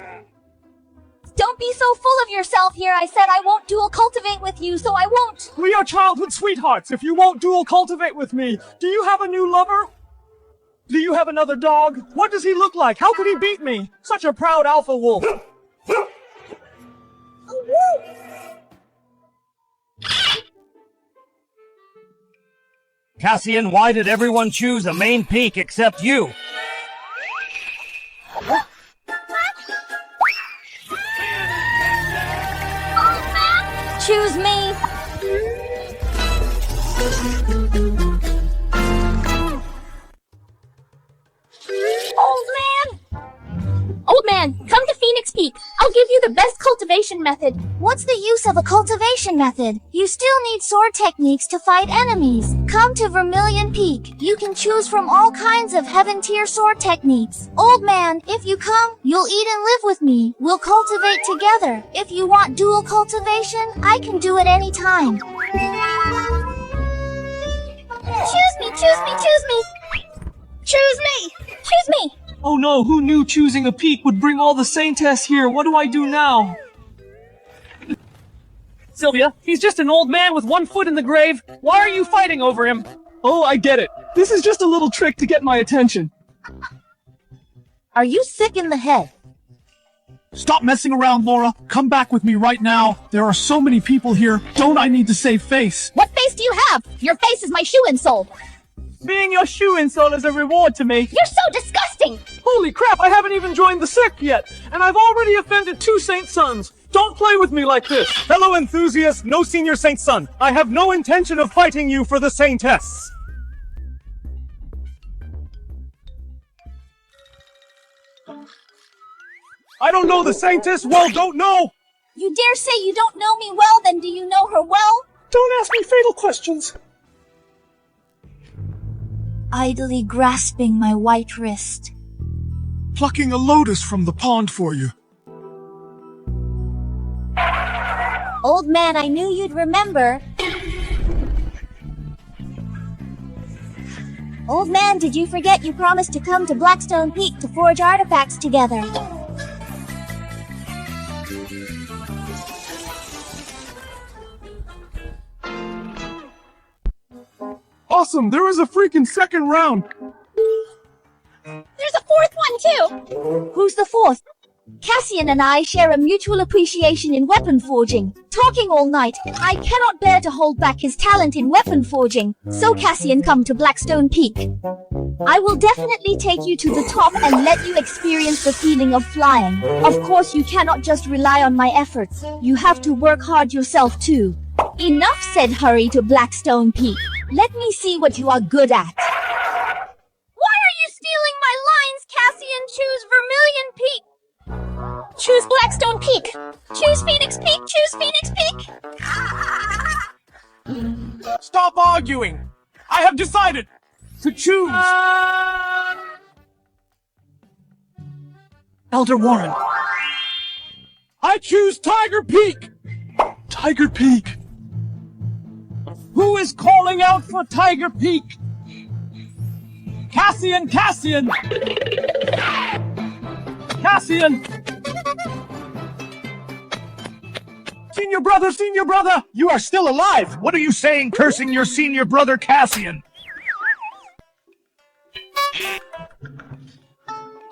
Don't be so full of yourself here. I said I won't dual cultivate with you, so I won't. We are childhood sweethearts. If you won't dual cultivate with me, do you have a new lover? Do you have another dog? What does he look like? How could he beat me? Such a proud alpha wolf. Cassian, why did everyone choose a main peak except you? Choose me. Old man, come to Phoenix Peak. I'll give you the best cultivation method. What's the use of a cultivation method? You still need sword techniques to fight enemies. Come to Vermilion Peak. You can choose from all kinds of heaven-tier sword techniques. Old man, if you come, you'll eat and live with me. We'll cultivate together. If you want dual cultivation, I can do it anytime. Choose me, choose me, choose me. Choose me, choose me. Oh no, who knew choosing a peak would bring all the Saintess here? What do I do now? Sylvia, he's just an old man with one foot in the grave. Why are you fighting over him? Oh, I get it. This is just a little trick to get my attention. Are you sick in the head? Stop messing around, Laura. Come back with me right now. There are so many people here. Don't I need to save face? What face do you have? Your face is my shoe insole. Being your shoe insole is a reward to me. You're so disgusting. Holy crap, I haven't even joined the sect yet, and I've already offended 2 Saint Sons. Don't play with me like this. Fellow enthusiasts, no senior Saint Son. I have no intention of fighting you for the Saintess. I don't know the Saintess well, don't know. You dare say you don't know me well, then do you know her well? Don't ask me fatal questions. Idly grasping my white wrist. Plucking a lotus from the pond for you. Old man, I knew you'd remember. Old man, did you forget you promised to come to Blackstone Peak to forge artifacts together? Awesome, there is a freaking second round. There's a fourth one, too. Who's the fourth? Cassian and I share a mutual appreciation in weapon forging. Talking all night, I cannot bear to hold back his talent in weapon forging. So Cassian, come to Blackstone Peak. I will definitely take you to the top and let you experience the feeling of flying. Of course, you cannot just rely on my efforts. You have to work hard yourself too. Enough said, hurry to Blackstone Peak. Let me see what you are good at. Why are you stealing my lines, Cassian? Choose Vermilion Peak. Choose Blackstone Peak. Choose Phoenix Peak. Choose Phoenix Peak. Stop arguing. I have decided to choose. Elder Warren. I choose Tiger Peak. Tiger Peak! Who is calling out for Tiger Peak? Cassian! Cassian! Cassian! Senior brother! You are still alive! What are you saying, cursing your senior brother Cassian?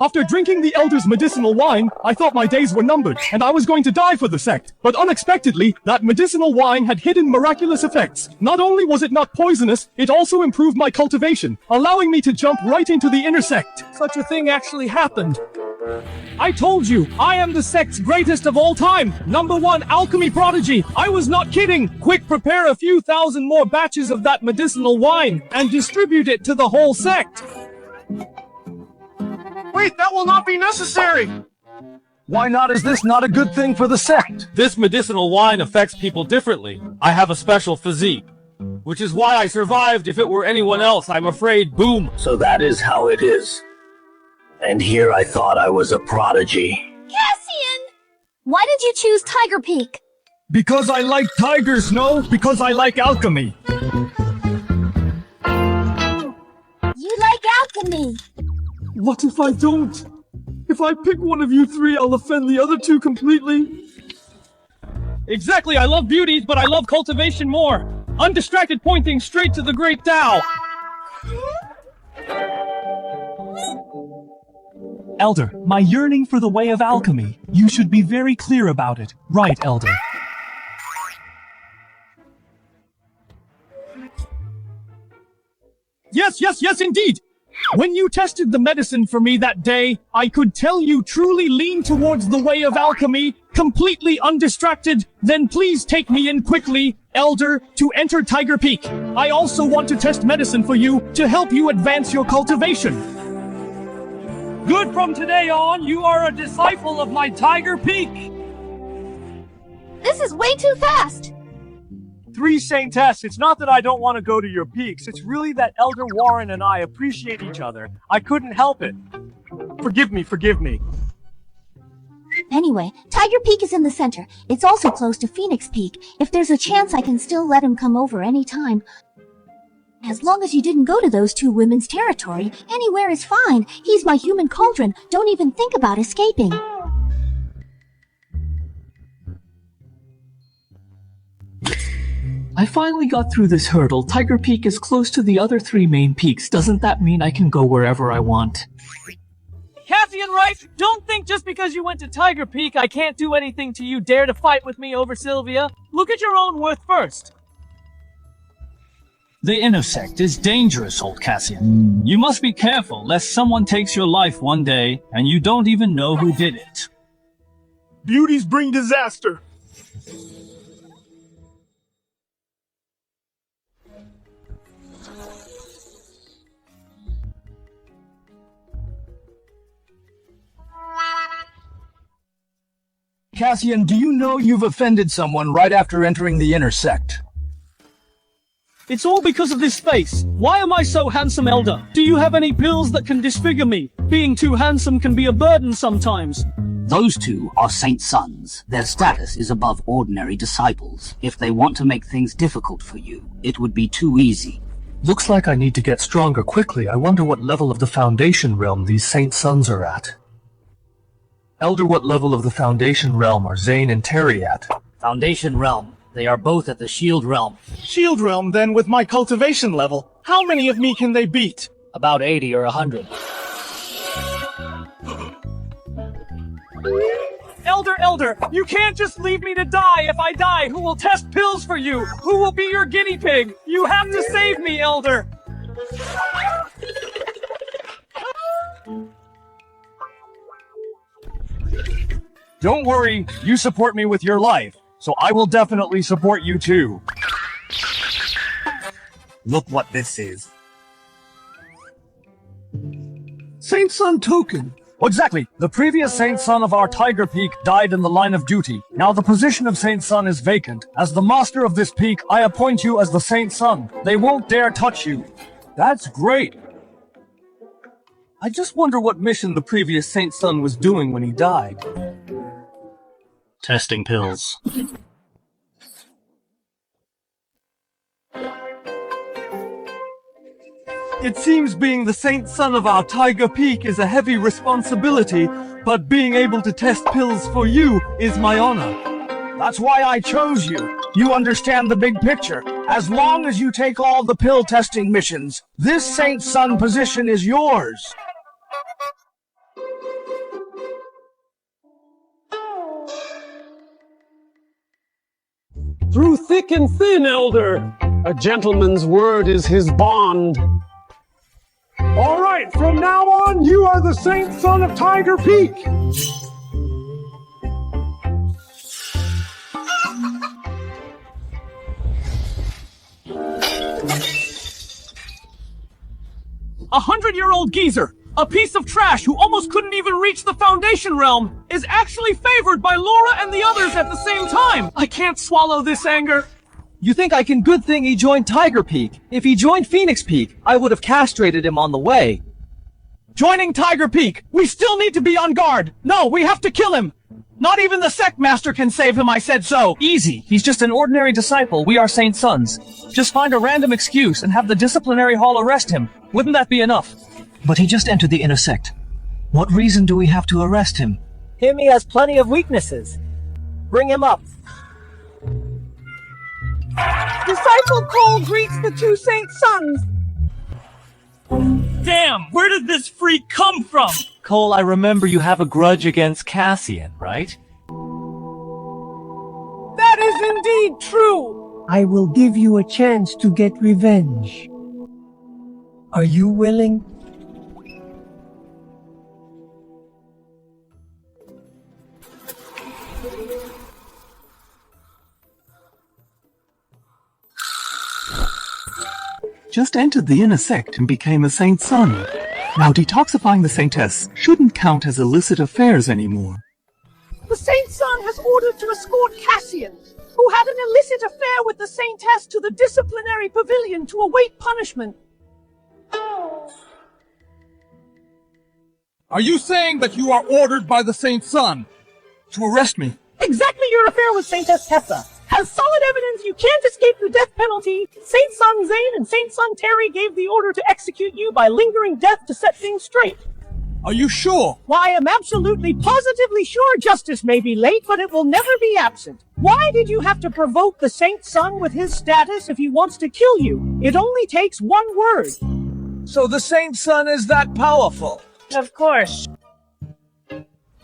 After drinking the Elder's medicinal wine, I thought my days were numbered, and I was going to die for the sect. But unexpectedly, that medicinal wine had hidden miraculous effects. Not only was it not poisonous, it also improved my cultivation, allowing me to jump right into the inner sect. Such a thing actually happened. I told you, I am the sect's greatest of all time. #1 alchemy prodigy. I was not kidding. Quick, prepare a few thousand more batches of that medicinal wine and distribute it to the whole sect. Wait, that will not be necessary! Why not? Is this not a good thing for the sect? This medicinal wine affects people differently. I have a special physique, which is why I survived. If it were anyone else, I'm afraid, boom. So that is how it is. And here I thought I was a prodigy. Cassian! Why did you choose Tiger Peak? Because I like tigers, no? Because I like alchemy. You like alchemy. What if I don't? If I pick one of you three, I'll offend the other two completely. Exactly, I love beauties, but I love cultivation more. Undistracted pointing straight to the great Tao. Elder, my yearning for the way of alchemy. You should be very clear about it. Right, Elder? Yes, indeed. When you tested the medicine for me that day, I could tell you truly lean towards the way of alchemy, completely undistracted. Then please take me in quickly, Elder, to enter Tiger Peak. I also want to test medicine for you to help you advance your cultivation. Good, from today on, you are a disciple of my Tiger Peak. This is way too fast. 3 Saintess, it's not that I don't want to go to your peaks, it's really that Elder Warren and I appreciate each other. I couldn't help it. Forgive me. Anyway, Tiger Peak is in the center. It's also close to Phoenix Peak. If there's a chance, I can still let him come over any time. As long as you didn't go to those two women's territory, anywhere is fine. He's my human cauldron. Don't even think about escaping. I finally got through this hurdle. Tiger Peak is close to the other 3 main peaks. Doesn't that mean I can go wherever I want? Cassian, right? Don't think just because you went to Tiger Peak I can't do anything to you. Dare to fight with me over Sylvia? Look at your own worth first. The inner sect is dangerous, old Cassian. You must be careful, lest someone takes your life one day, and you don't even know who did it. Beauties bring disaster. Cassian, do you know you've offended someone right after entering the inner sect? It's all because of this face. Why am I so handsome, Elder? Do you have any pills that can disfigure me? Being too handsome can be a burden sometimes. Those two are saint sons. Their status is above ordinary disciples. If they want to make things difficult for you, it would be too easy. Looks like I need to get stronger quickly. I wonder what level of the Foundation Realm these saint sons are at. Elder, what level of the Foundation Realm are Zane and Terry at? Foundation Realm. They are both at the Shield Realm. Shield Realm, then, with my cultivation level. How many of me can they beat? About 80 or 100. Elder, you can't just leave me to die. If I die, who will test pills for you? Who will be your guinea pig? You have to save me, Elder. Don't worry, you support me with your life, so I will definitely support you too. Look what this is. Saint Son token. Exactly. The previous Saint Son of our Tiger Peak died in the line of duty. Now the position of Saint Son is vacant. As the master of this peak, I appoint you as the Saint Son. They won't dare touch you. That's great. I just wonder what mission the previous Saint Son was doing when he died. Testing pills. It seems being the saint son of our Tiger Peak is a heavy responsibility, but being able to test pills for you is my honor. That's why I chose you. You understand the big picture. As long as you take all the pill testing missions, this Saint Son position is yours. Through thick and thin, Elder. A gentleman's word is his bond. All right, from now on, you are the Saint Son of Tiger Peak. A 100-year-old geezer, a piece of trash who almost couldn't even reach the Foundation realm, is actually favored by Laura and the others at the same time. I can't swallow this anger. You think I can good thing he joined Tiger Peak? If he joined Phoenix Peak, I would have castrated him on the way. Joining Tiger Peak, we still need to be on guard. No, we have to kill him. Not even the sect master can save him, I said so. Easy. He's just an ordinary disciple. We are Saint Sons. Just find a random excuse and have the disciplinary hall arrest him. Wouldn't that be enough? But he just entered the inner sect. What reason do we have to arrest him? He has plenty of weaknesses. Bring him up. Disciple Cole greets the two Saint Sons. Damn, where did this freak come from? Cole, I remember you have a grudge against Cassian, right? That is indeed true. I will give you a chance to get revenge. Are you willing? Just entered the inner sect and became a Saint Son. Now detoxifying the Saintess shouldn't count as illicit affairs anymore. The Saint Son has ordered to escort Cassian, who had an illicit affair with the Saintess, to the disciplinary pavilion to await punishment. Are you saying that you are ordered by the Saint Son to arrest me? Exactly your affair with Saintess Tessa. Has solid evidence you can't escape the death penalty. Saint Son Zane and Saint Son Terry gave the order to execute you by lingering death to set things straight. Are you sure? Why, I am absolutely positively sure justice may be late, but it will never be absent. Why did you have to provoke the Saint Son with his status if he wants to kill you? It only takes one word. So the Saint Son is that powerful? Of course.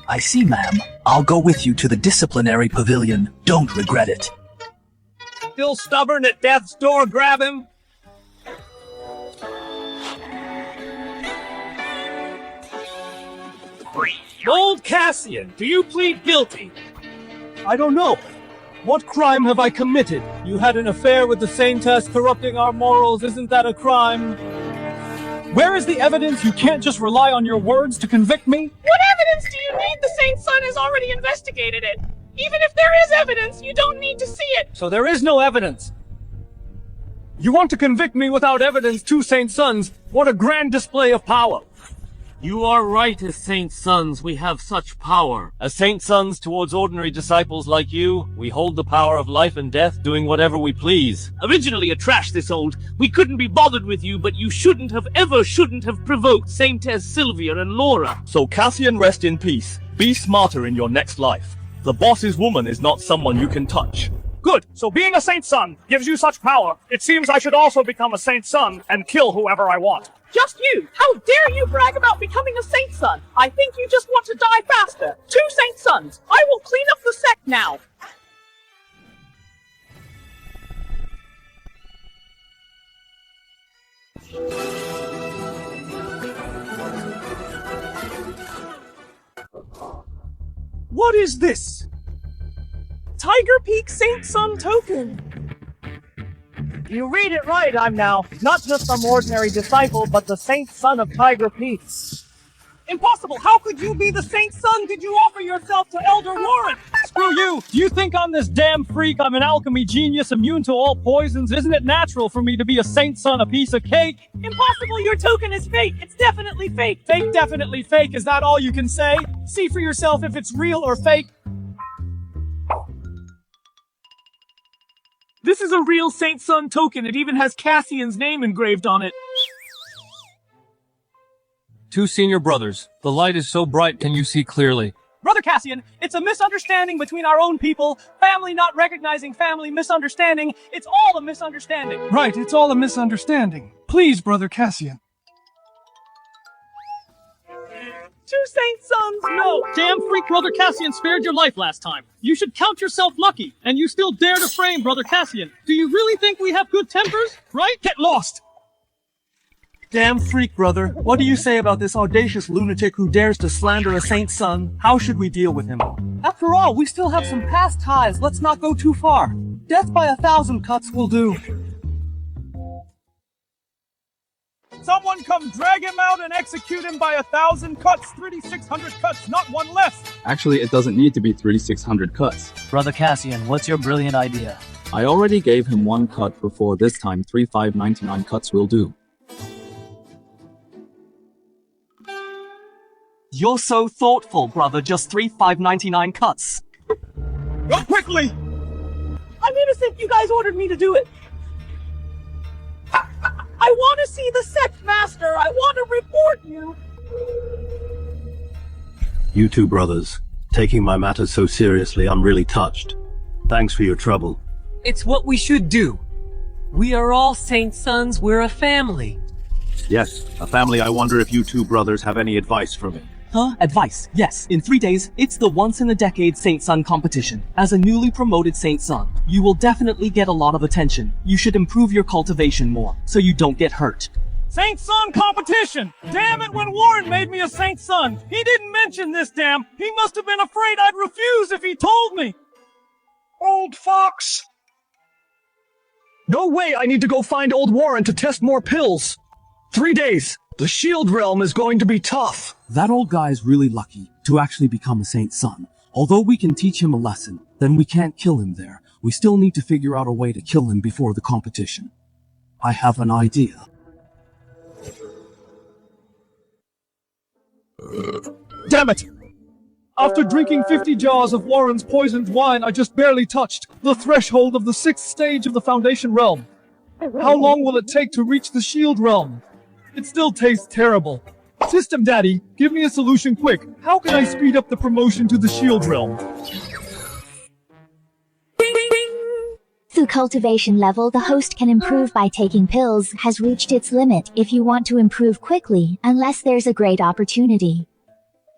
I see, ma'am. I'll go with you to the disciplinary pavilion. Don't regret it. Still stubborn at death's door, grab him. Old Cassian, do you plead guilty? I don't know. What crime have I committed? You had an affair with the Saintess, corrupting our morals. Isn't that a crime? Where is the evidence? You can't just rely on your words to convict me? What evidence do you need? The Saint Son has already investigated it. Even if there is evidence, you don't need to see it. So there is no evidence. You want to convict me without evidence, two Saint Sons? What a grand display of power. You are right, as Saint Sons, we have such power. As Saint Sons towards ordinary disciples like you, we hold the power of life and death, doing whatever we please. Originally a trash this old, we couldn't be bothered with you, but you shouldn't have provoked Saintess Sylvia and Laura. So Cassian, rest in peace. Be smarter in your next life. The boss's woman is not someone you can touch. Good. So being a Saint Son gives you such power, it seems I should also become a Saint Son and kill whoever I want. Just you! How dare you brag about becoming a Saint Son? I think you just want to die faster. Two Saint Sons. I will clean up the sect now. What is this? Tiger Peak Saint Son token. You read it right, I'm now not just some ordinary disciple, but the Saint Son of Tiger Peak. Impossible! How could you be the Saint Son? Did you offer yourself to Elder Warren? Screw you! Do you think I'm this damn freak? I'm an alchemy genius immune to all poisons. Isn't it natural for me to be a Saint Son, a piece of cake? Impossible! Your token is fake! It's definitely fake! Fake, definitely fake. Is that all you can say? See for yourself if it's real or fake. This is a real Saint Son token. It even has Cassian's name engraved on it. Two senior brothers. The light is so bright, can you see clearly? Brother Cassian, it's a misunderstanding between our own people. Family not recognizing family, misunderstanding. It's all a misunderstanding. Right, it's all a misunderstanding. Please, Brother Cassian. Two Saint Sons, no! Damn freak Brother Cassian spared your life last time. You should count yourself lucky, and you still dare to frame Brother Cassian. Do you really think we have good tempers? Right? Get lost! Damn freak, brother. What do you say about this audacious lunatic who dares to slander a saint's son? How should we deal with him? After all, we still have some past ties. Let's not go too far. Death by 1,000 cuts will do. Someone come drag him out and execute him by 1,000 cuts, 3,600 cuts, not one less! Actually, it doesn't need to be 3,600 cuts. Brother Cassian, what's your brilliant idea? I already gave him one cut before, this time 3,599 cuts will do. You're so thoughtful, brother. Just 3,599 cuts. Go quickly! I'm innocent. You guys ordered me to do it. I want to see the sect master. I want to report you. You two brothers, taking my matters so seriously, I'm really touched. Thanks for your trouble. It's what we should do. We are all Saint Sons. We're a family. Yes, a family. I wonder if you two brothers have any advice for me. Huh? Advice? Yes. In 3 days, it's the once-in-a-decade Saint Son competition. As a newly promoted Saint Son, you will definitely get a lot of attention. You should improve your cultivation more, so you don't get hurt. Saint Son competition! Damn it, when Warren made me a Saint Son, he didn't mention this, damn! He must have been afraid I'd refuse if he told me! Old fox! No way I need to go find old Warren to test more pills! 3 days! The Shield Realm is going to be tough! That old guy's really lucky to actually become a Saint Son. Although we can teach him a lesson, then we can't kill him there. We still need to figure out a way to kill him before the competition. I have an idea. Damn it! After drinking 50 jars of Warren's poisoned wine, I just barely touched the threshold of the 6th stage of the Foundation Realm. How long will it take to reach the Shield Realm? It still tastes terrible. System Daddy, give me a solution quick. How can I speed up the promotion to the Shield Realm? Through cultivation level, the host can improve by taking pills has reached its limit if you want to improve quickly, unless there's a great opportunity.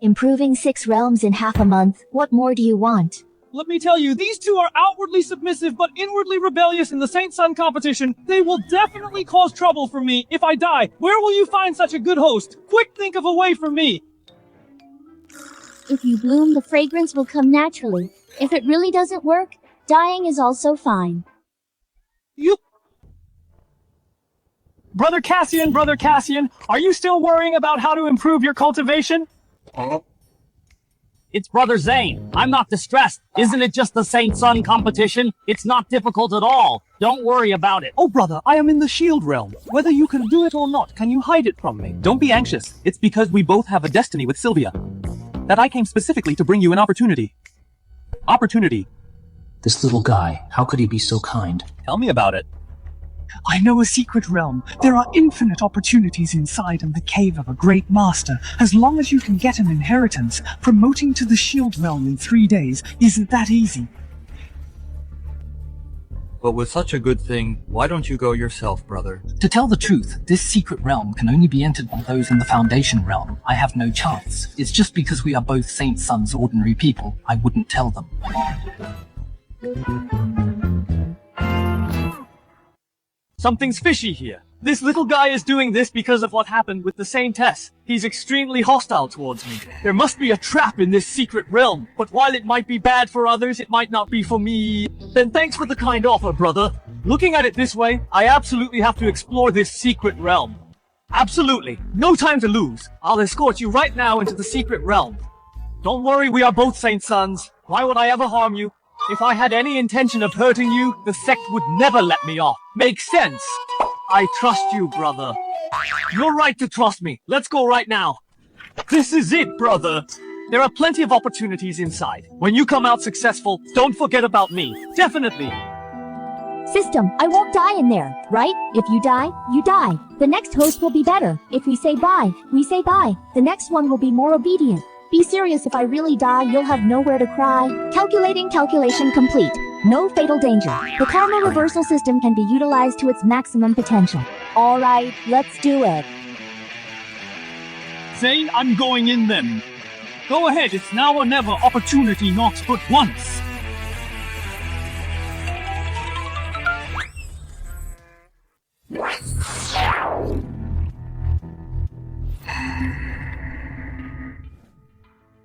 Improving 6 realms in half a month, what more do you want? Let me tell you, these two are outwardly submissive but inwardly rebellious in the Saint Son competition. They will definitely cause trouble for me if I die. Where will you find such a good host? Quick, think of a way for me. If you bloom, the fragrance will come naturally. If it really doesn't work, dying is also fine. Brother Cassian, are you still worrying about how to improve your cultivation? It's Brother Zane. I'm not distressed. Isn't it just the Saint Son competition? It's not difficult at all. Don't worry about it. Oh, brother, I am in the Shield Realm. Whether you can do it or not, can you hide it from me? Don't be anxious. It's because we both have a destiny with Sylvia. That I came specifically to bring you an opportunity. This little guy, how could he be so kind? Tell me about it. I know a secret realm. There are infinite opportunities inside in the cave of a great master. As long as you can get an inheritance, promoting to the Shield Realm in 3 days isn't that easy. But with such a good thing, why don't you go yourself, brother? To tell the truth, this secret realm can only be entered by those in the Foundation realm. I have no chance. It's just because we are both Saint Sons, ordinary people. I wouldn't tell them. Something's fishy here. This little guy is doing this because of what happened with the Saintess. He's extremely hostile towards me. There must be a trap in this secret realm. But while it might be bad for others, it might not be for me. Then thanks for the kind offer, brother. Looking at it this way, I absolutely have to explore this secret realm. Absolutely. No time to lose. I'll escort you right now into the secret realm. Don't worry, we are both Saint Sons. Why would I ever harm you? If I had any intention of hurting you, the sect would never let me off. Makes sense. I trust you, brother. You're right to trust me. Let's go right now. This is it, brother. There are plenty of opportunities inside. When you come out successful, don't forget about me. Definitely. System, I won't die in there, right? If you die, you die. The next host will be better. If we say bye, we say bye. The next one will be more obedient. Be serious, if I really die, you'll have nowhere to cry. Calculating, calculation complete. No fatal danger. The karma reversal system can be utilized to its maximum potential. Alright, let's do it. Zane, I'm going in then. Go ahead, it's now or never. Opportunity knocks but once.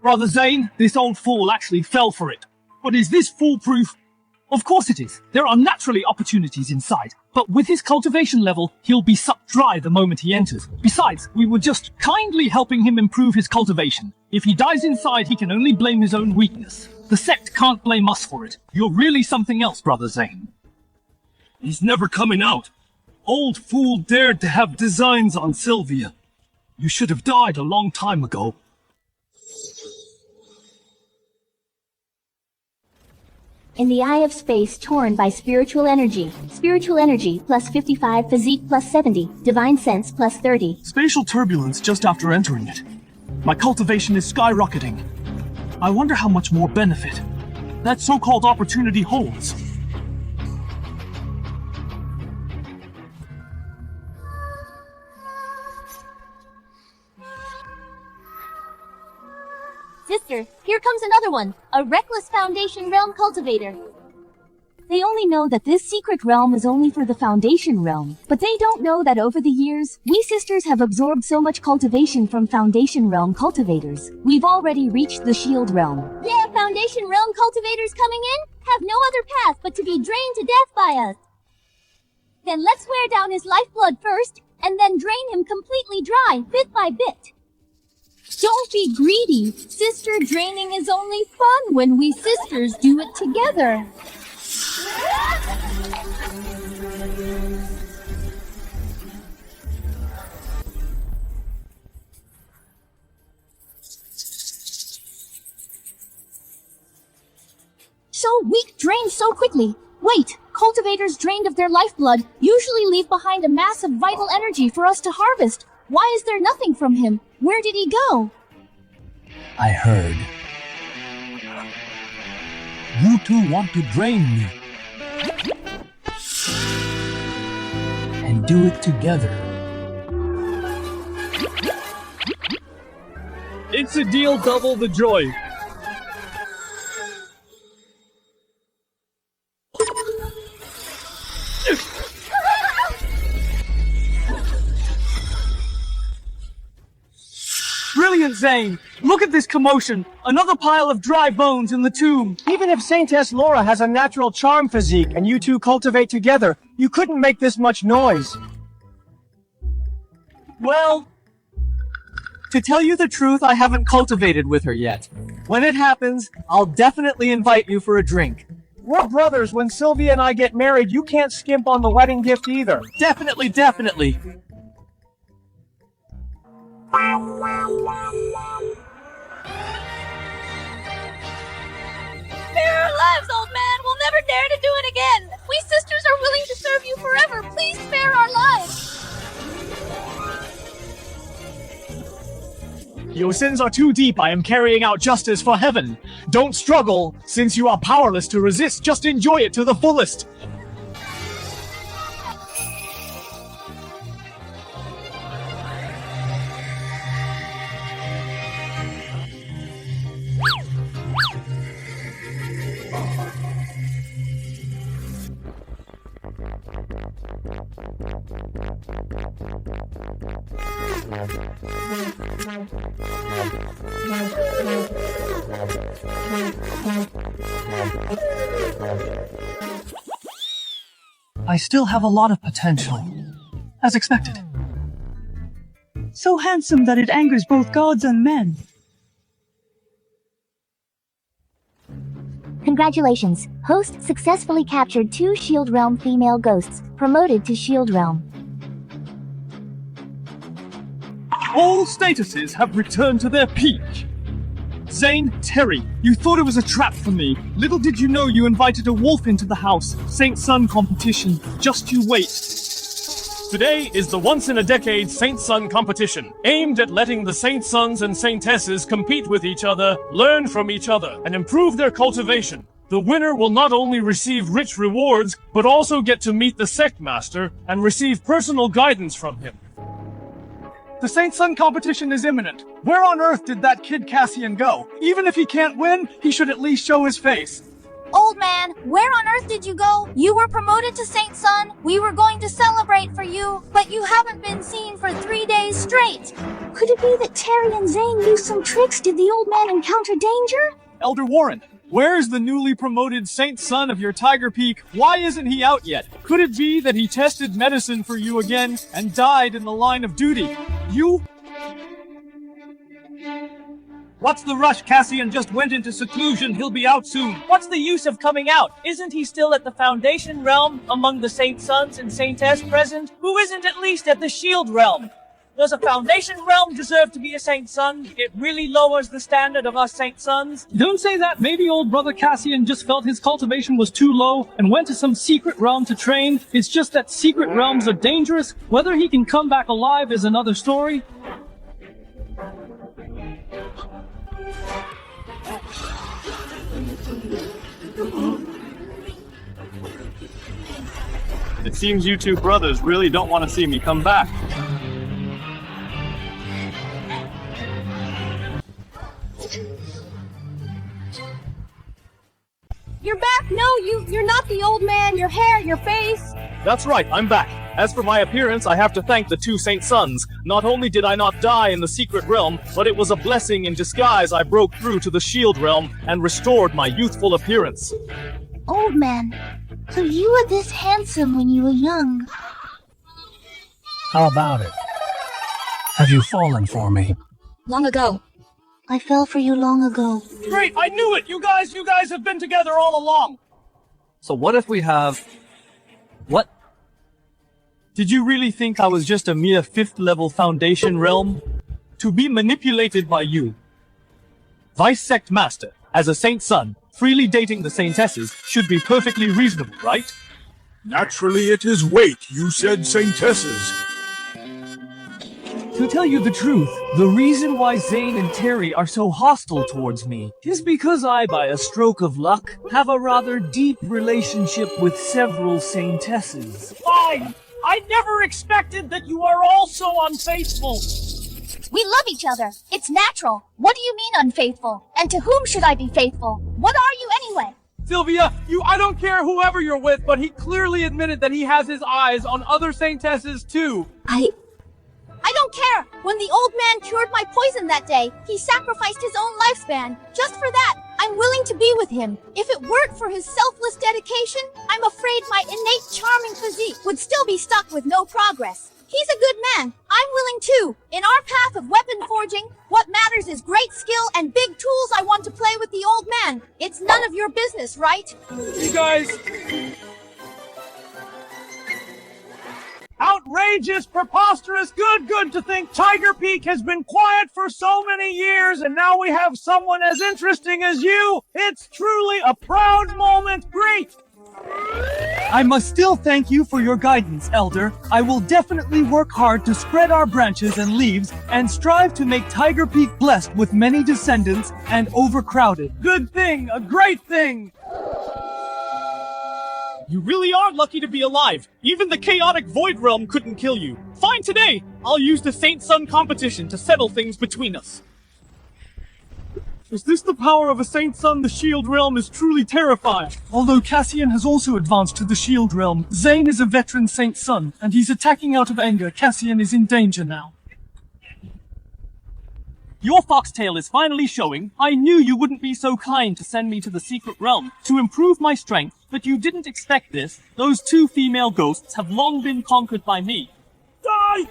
Brother Zane, this old fool actually fell for it. But is this foolproof? Of course it is. There are naturally opportunities inside. But with his cultivation level, he'll be sucked dry the moment he enters. Besides, we were just kindly helping him improve his cultivation. If he dies inside, he can only blame his own weakness. The sect can't blame us for it. You're really something else, Brother Zane. He's never coming out. Old fool dared to have designs on Sylvia. You should have died a long time ago. In the eye of space torn by spiritual energy. Spiritual energy plus 55, physique plus 70, divine sense plus 30. Spatial turbulence just after entering it. My cultivation is skyrocketing. I wonder how much more benefit that so-called opportunity holds. Sister, here comes another one. A reckless Foundation Realm Cultivator. They only know that this secret realm is only for the Foundation Realm. But they don't know that over the years, we sisters have absorbed so much cultivation from Foundation Realm cultivators. We've already reached the Shield Realm. Yeah, Foundation Realm cultivators coming in have no other path but to be drained to death by us. Then let's wear down his lifeblood first, and then drain him completely dry, bit by bit. Don't be greedy. Sister draining is only fun when we sisters do it together. So weak, drained so quickly. Wait, cultivators drained of their lifeblood usually leave behind a mass of vital energy for us to harvest. Why is there nothing from him? Where did he go? I heard. You two want to drain me. And do it together. It's a deal, double the joy. Brilliant, Zane! Look at this commotion! Another pile of dry bones in the tomb! Even if Saintess Laura has a natural charm physique and you two cultivate together, you couldn't make this much noise. Well, to tell you the truth, I haven't cultivated with her yet. When it happens, I'll definitely invite you for a drink. We're brothers. When Sylvia and I get married, you can't skimp on the wedding gift either. Definitely, definitely. Spare our lives, old man! We'll never dare to do it again! We sisters are willing to serve you forever! Please spare our lives! Your sins are too deep. I am carrying out justice for heaven. Don't struggle, since you are powerless to resist. Just enjoy it to the fullest. I still have a lot of potential, as expected. So handsome that it angers both gods and men. Congratulations. Host successfully captured 2 Shield Realm female ghosts, promoted to Shield Realm. All statuses have returned to their peak. Zane, Terry, you thought it was a trap for me. Little did you know you invited a wolf into the house. Saint Sun competition. Just you wait. Today is the once-in-a-decade Saint Sun competition, aimed at letting the Saint Sons and Saintesses compete with each other, learn from each other, and improve their cultivation. The winner will not only receive rich rewards, but also get to meet the sect master and receive personal guidance from him. The Saint Sun competition is imminent. Where on earth did that kid Cassian go? Even if he can't win, he should at least show his face. Old man, where on earth did you go? You were promoted to Saint Sun. We were going to celebrate for you, but you haven't been seen for 3 days straight. Could it be that Terry and Zane used some tricks? Did the old man encounter danger? Elder Warren, where is the newly promoted Saint Son of your Tiger Peak? Why isn't he out yet? Could it be that he tested medicine for you again and died in the line of duty? You? What's the rush? Cassian just went into seclusion. He'll be out soon. What's the use of coming out? Isn't he still at the Foundation Realm among the Saint Sons and Saintess present? Who isn't at least at the Shield Realm? Does a Foundation Realm deserve to be a Saint Son? It really lowers the standard of us Saint Sons. Don't say that. Maybe old brother Cassian just felt his cultivation was too low and went to some secret realm to train. It's just that secret realms are dangerous. Whether he can come back alive is another story. It seems you two brothers really don't want to see me come back. You're back? No, you're not the old man. Your hair, your face. That's right, I'm back. As for my appearance, I have to thank the two Saint Sons. Not only did I not die in the secret realm, but it was a blessing in disguise I broke through to the Shield Realm and restored my youthful appearance. Old man, so you were this handsome when you were young. How about it? Have you fallen for me? Long ago. I fell for you long ago. Great, I knew it! You guys have been together all along! So what if we have... What? Did you really think I was just a mere 5th level Foundation Realm? To be manipulated by you. Vice Sect Master, as a Saint Son, freely dating the Saintesses should be perfectly reasonable, right? Naturally it is. Wait, you said Saintesses. To tell you the truth, the reason why Zane and Terry are so hostile towards me is because I, by a stroke of luck, have a rather deep relationship with several Saintesses. Fine! I never expected that you are all so unfaithful! We love each other. It's natural. What do you mean unfaithful? And to whom should I be faithful? What are you anyway? Sylvia, I don't care whoever you're with, but he clearly admitted that he has his eyes on other Saintesses too. I don't care. When the old man cured my poison that day, he sacrificed his own lifespan. Just for that, I'm willing to be with him. If it weren't for his selfless dedication, I'm afraid my innate charming physique would still be stuck with no progress. He's a good man. I'm willing too. In our path of weapon forging, what matters is great skill and big tools I want to play with the old man. It's none of your business, right? You guys... Outrageous, preposterous, good to think Tiger Peak has been quiet for so many years and now we have someone as interesting as you. It's truly a proud moment. Great. I must still thank you for your guidance, Elder. I will definitely work hard to spread our branches and leaves and strive to make Tiger Peak blessed with many descendants and overcrowded. Good thing, a great thing. You really are lucky to be alive. Even the chaotic Void Realm couldn't kill you. Fine today. I'll use the Saint Sun competition to settle things between us. Is this the power of a Saint Sun? The Shield Realm is truly terrifying. Although Cassian has also advanced to the Shield Realm, Zane is a veteran Saint Sun, and he's attacking out of anger. Cassian is in danger now. Your foxtail is finally showing. I knew you wouldn't be so kind to send me to the secret realm to improve my strength, but you didn't expect this. Those two female ghosts have long been conquered by me. Die!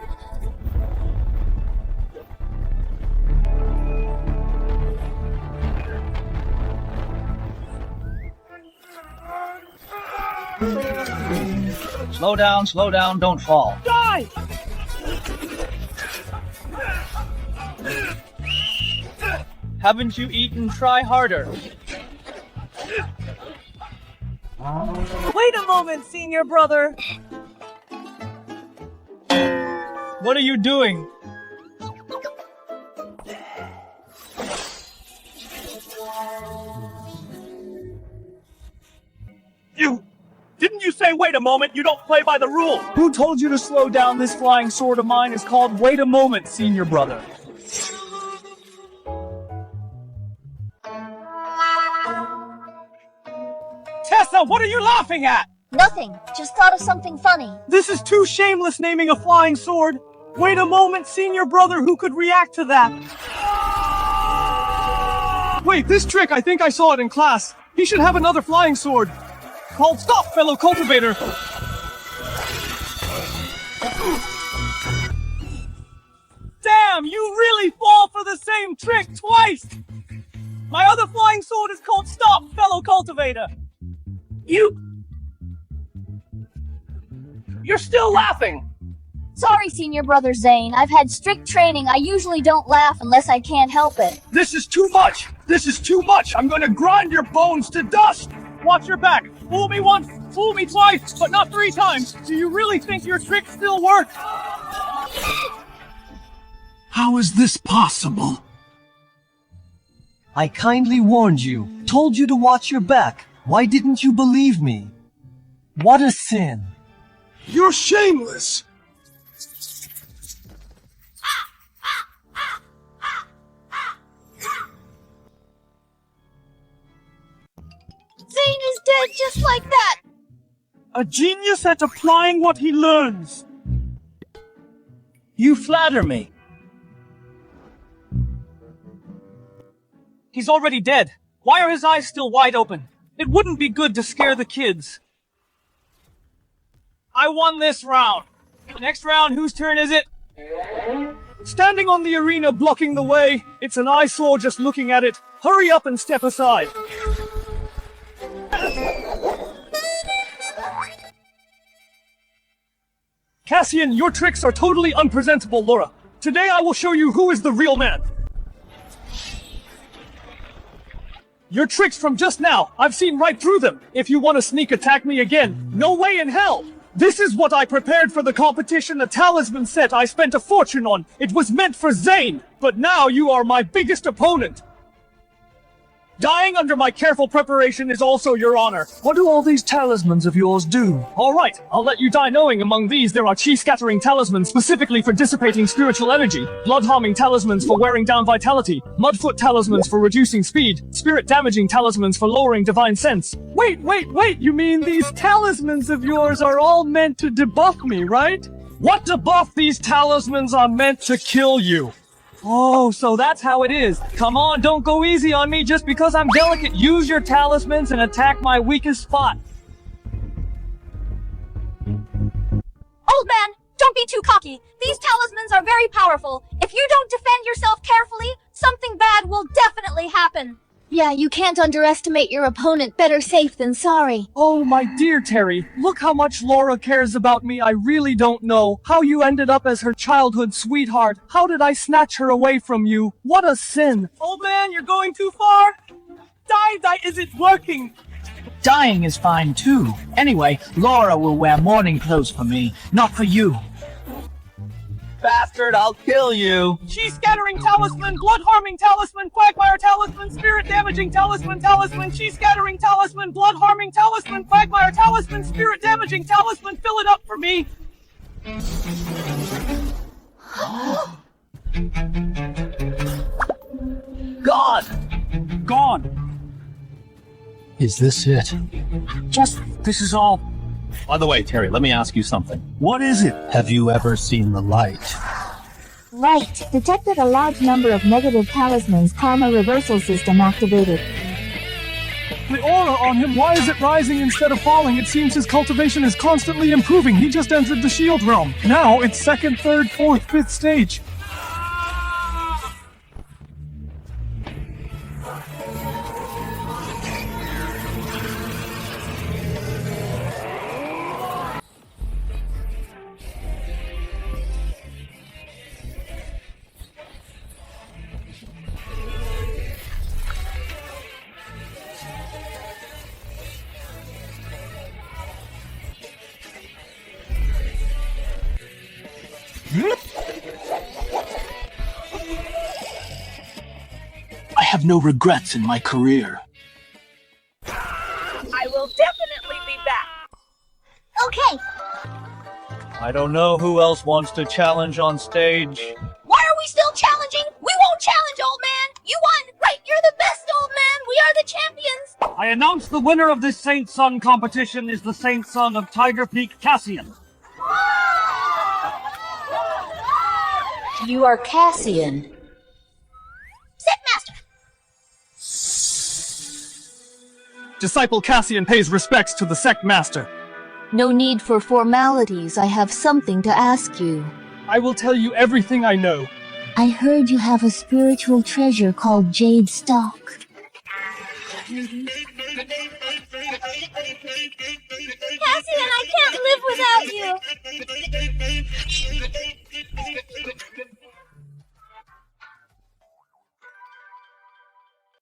Slow down, don't fall. Die! Haven't you eaten? Try harder. Wait a moment, senior brother! What are you doing? Didn't you say, wait a moment, you don't play by the rules? Who told you to slow down? This flying sword of mine is called Wait a Moment, senior brother. Tessa, what are you laughing at? Nothing. Just thought of something funny. This is too shameless, naming a flying sword. Wait a moment, senior brother, who could react to that? Wait, this trick, I think I saw it in class. He should have another flying sword. Called Stop, fellow cultivator! Damn, you really fall for the same trick twice! My other flying sword is called Stop, fellow cultivator! You're still laughing! Sorry, senior brother Zane. I've had strict training. I usually don't laugh unless I can't help it. This is too much! This is too much! I'm gonna grind your bones to dust! Watch your back! Fool me once, fool me twice, but not 3 times! Do you really think your trick still works? How is this possible? I kindly warned you, told you to watch your back. Why didn't you believe me? What a sin. You're shameless! Zane is dead just like that! A genius at applying what he learns! You flatter me. He's already dead. Why are his eyes still wide open? It wouldn't be good to scare the kids. I won this round. Next round, whose turn is it? Standing on the arena blocking the way. It's an eyesore just looking at it. Hurry up and step aside. Cassian, your tricks are totally unpresentable, Laura. Today I will show you who is the real man. Your tricks from just now, I've seen right through them. If you want to sneak attack me again, no way in hell. This is what I prepared for the competition, a talisman set I spent a fortune on. It was meant for Zane, but now you are my biggest opponent. Dying under my careful preparation is also your honor. What do all these talismans of yours do? Alright, I'll let you die knowing among these there are chi-scattering talismans specifically for dissipating spiritual energy, blood-harming talismans for wearing down vitality, mudfoot talismans for reducing speed, spirit-damaging talismans for lowering divine sense. Wait, you mean these talismans of yours are all meant to debuff me, right? What debuff? These talismans are meant to kill you. Oh, so that's how it is. Come on, don't go easy on me just because I'm delicate. Use your talismans and attack my weakest spot. Old man, don't be too cocky. These talismans are very powerful. If you don't defend yourself carefully, something bad will definitely happen. Yeah, you can't underestimate your opponent. Better safe than sorry. Oh, my dear Terry, look how much Laura cares about me. I really don't know how you ended up as her childhood sweetheart. How did I snatch her away from you? What a sin. Old man, you're going too far. Die, is it working? Dying is fine too. Anyway, Laura will wear mourning clothes for me, not for you. Bastard, I'll kill you. Chi-scattering talisman, blood-harming talisman, quagmire talisman, spirit-damaging talisman, chi-scattering talisman, blood-harming talisman, quagmire talisman, spirit-damaging talisman, fill it up for me! Gone! Is this it? This is all. By the way, Terry, let me ask you something. What is it? Have you ever seen the light? Right. Detected a large number of negative talismans. Karma reversal system activated. The aura on him, why is it rising instead of falling? It seems his cultivation is constantly improving. He just entered the shield realm. Now it's 2nd, 3rd, 4th, 5th stage. have no regrets in my career. I will definitely be back. Okay. I don't know who else wants to challenge on stage. Why are we still challenging? We won't challenge, old man. You won. Right, you're the best, old man. We are the champions. I announce the winner of this Saint Son competition is the Saint Son of Tiger Peak, Cassian. You are Cassian. Sit, master. Disciple Cassian pays respects to the sect master. No need for formalities. I have something to ask you. I will tell you everything I know. I heard you have a spiritual treasure called jade stock. Cassian, I can't live without you.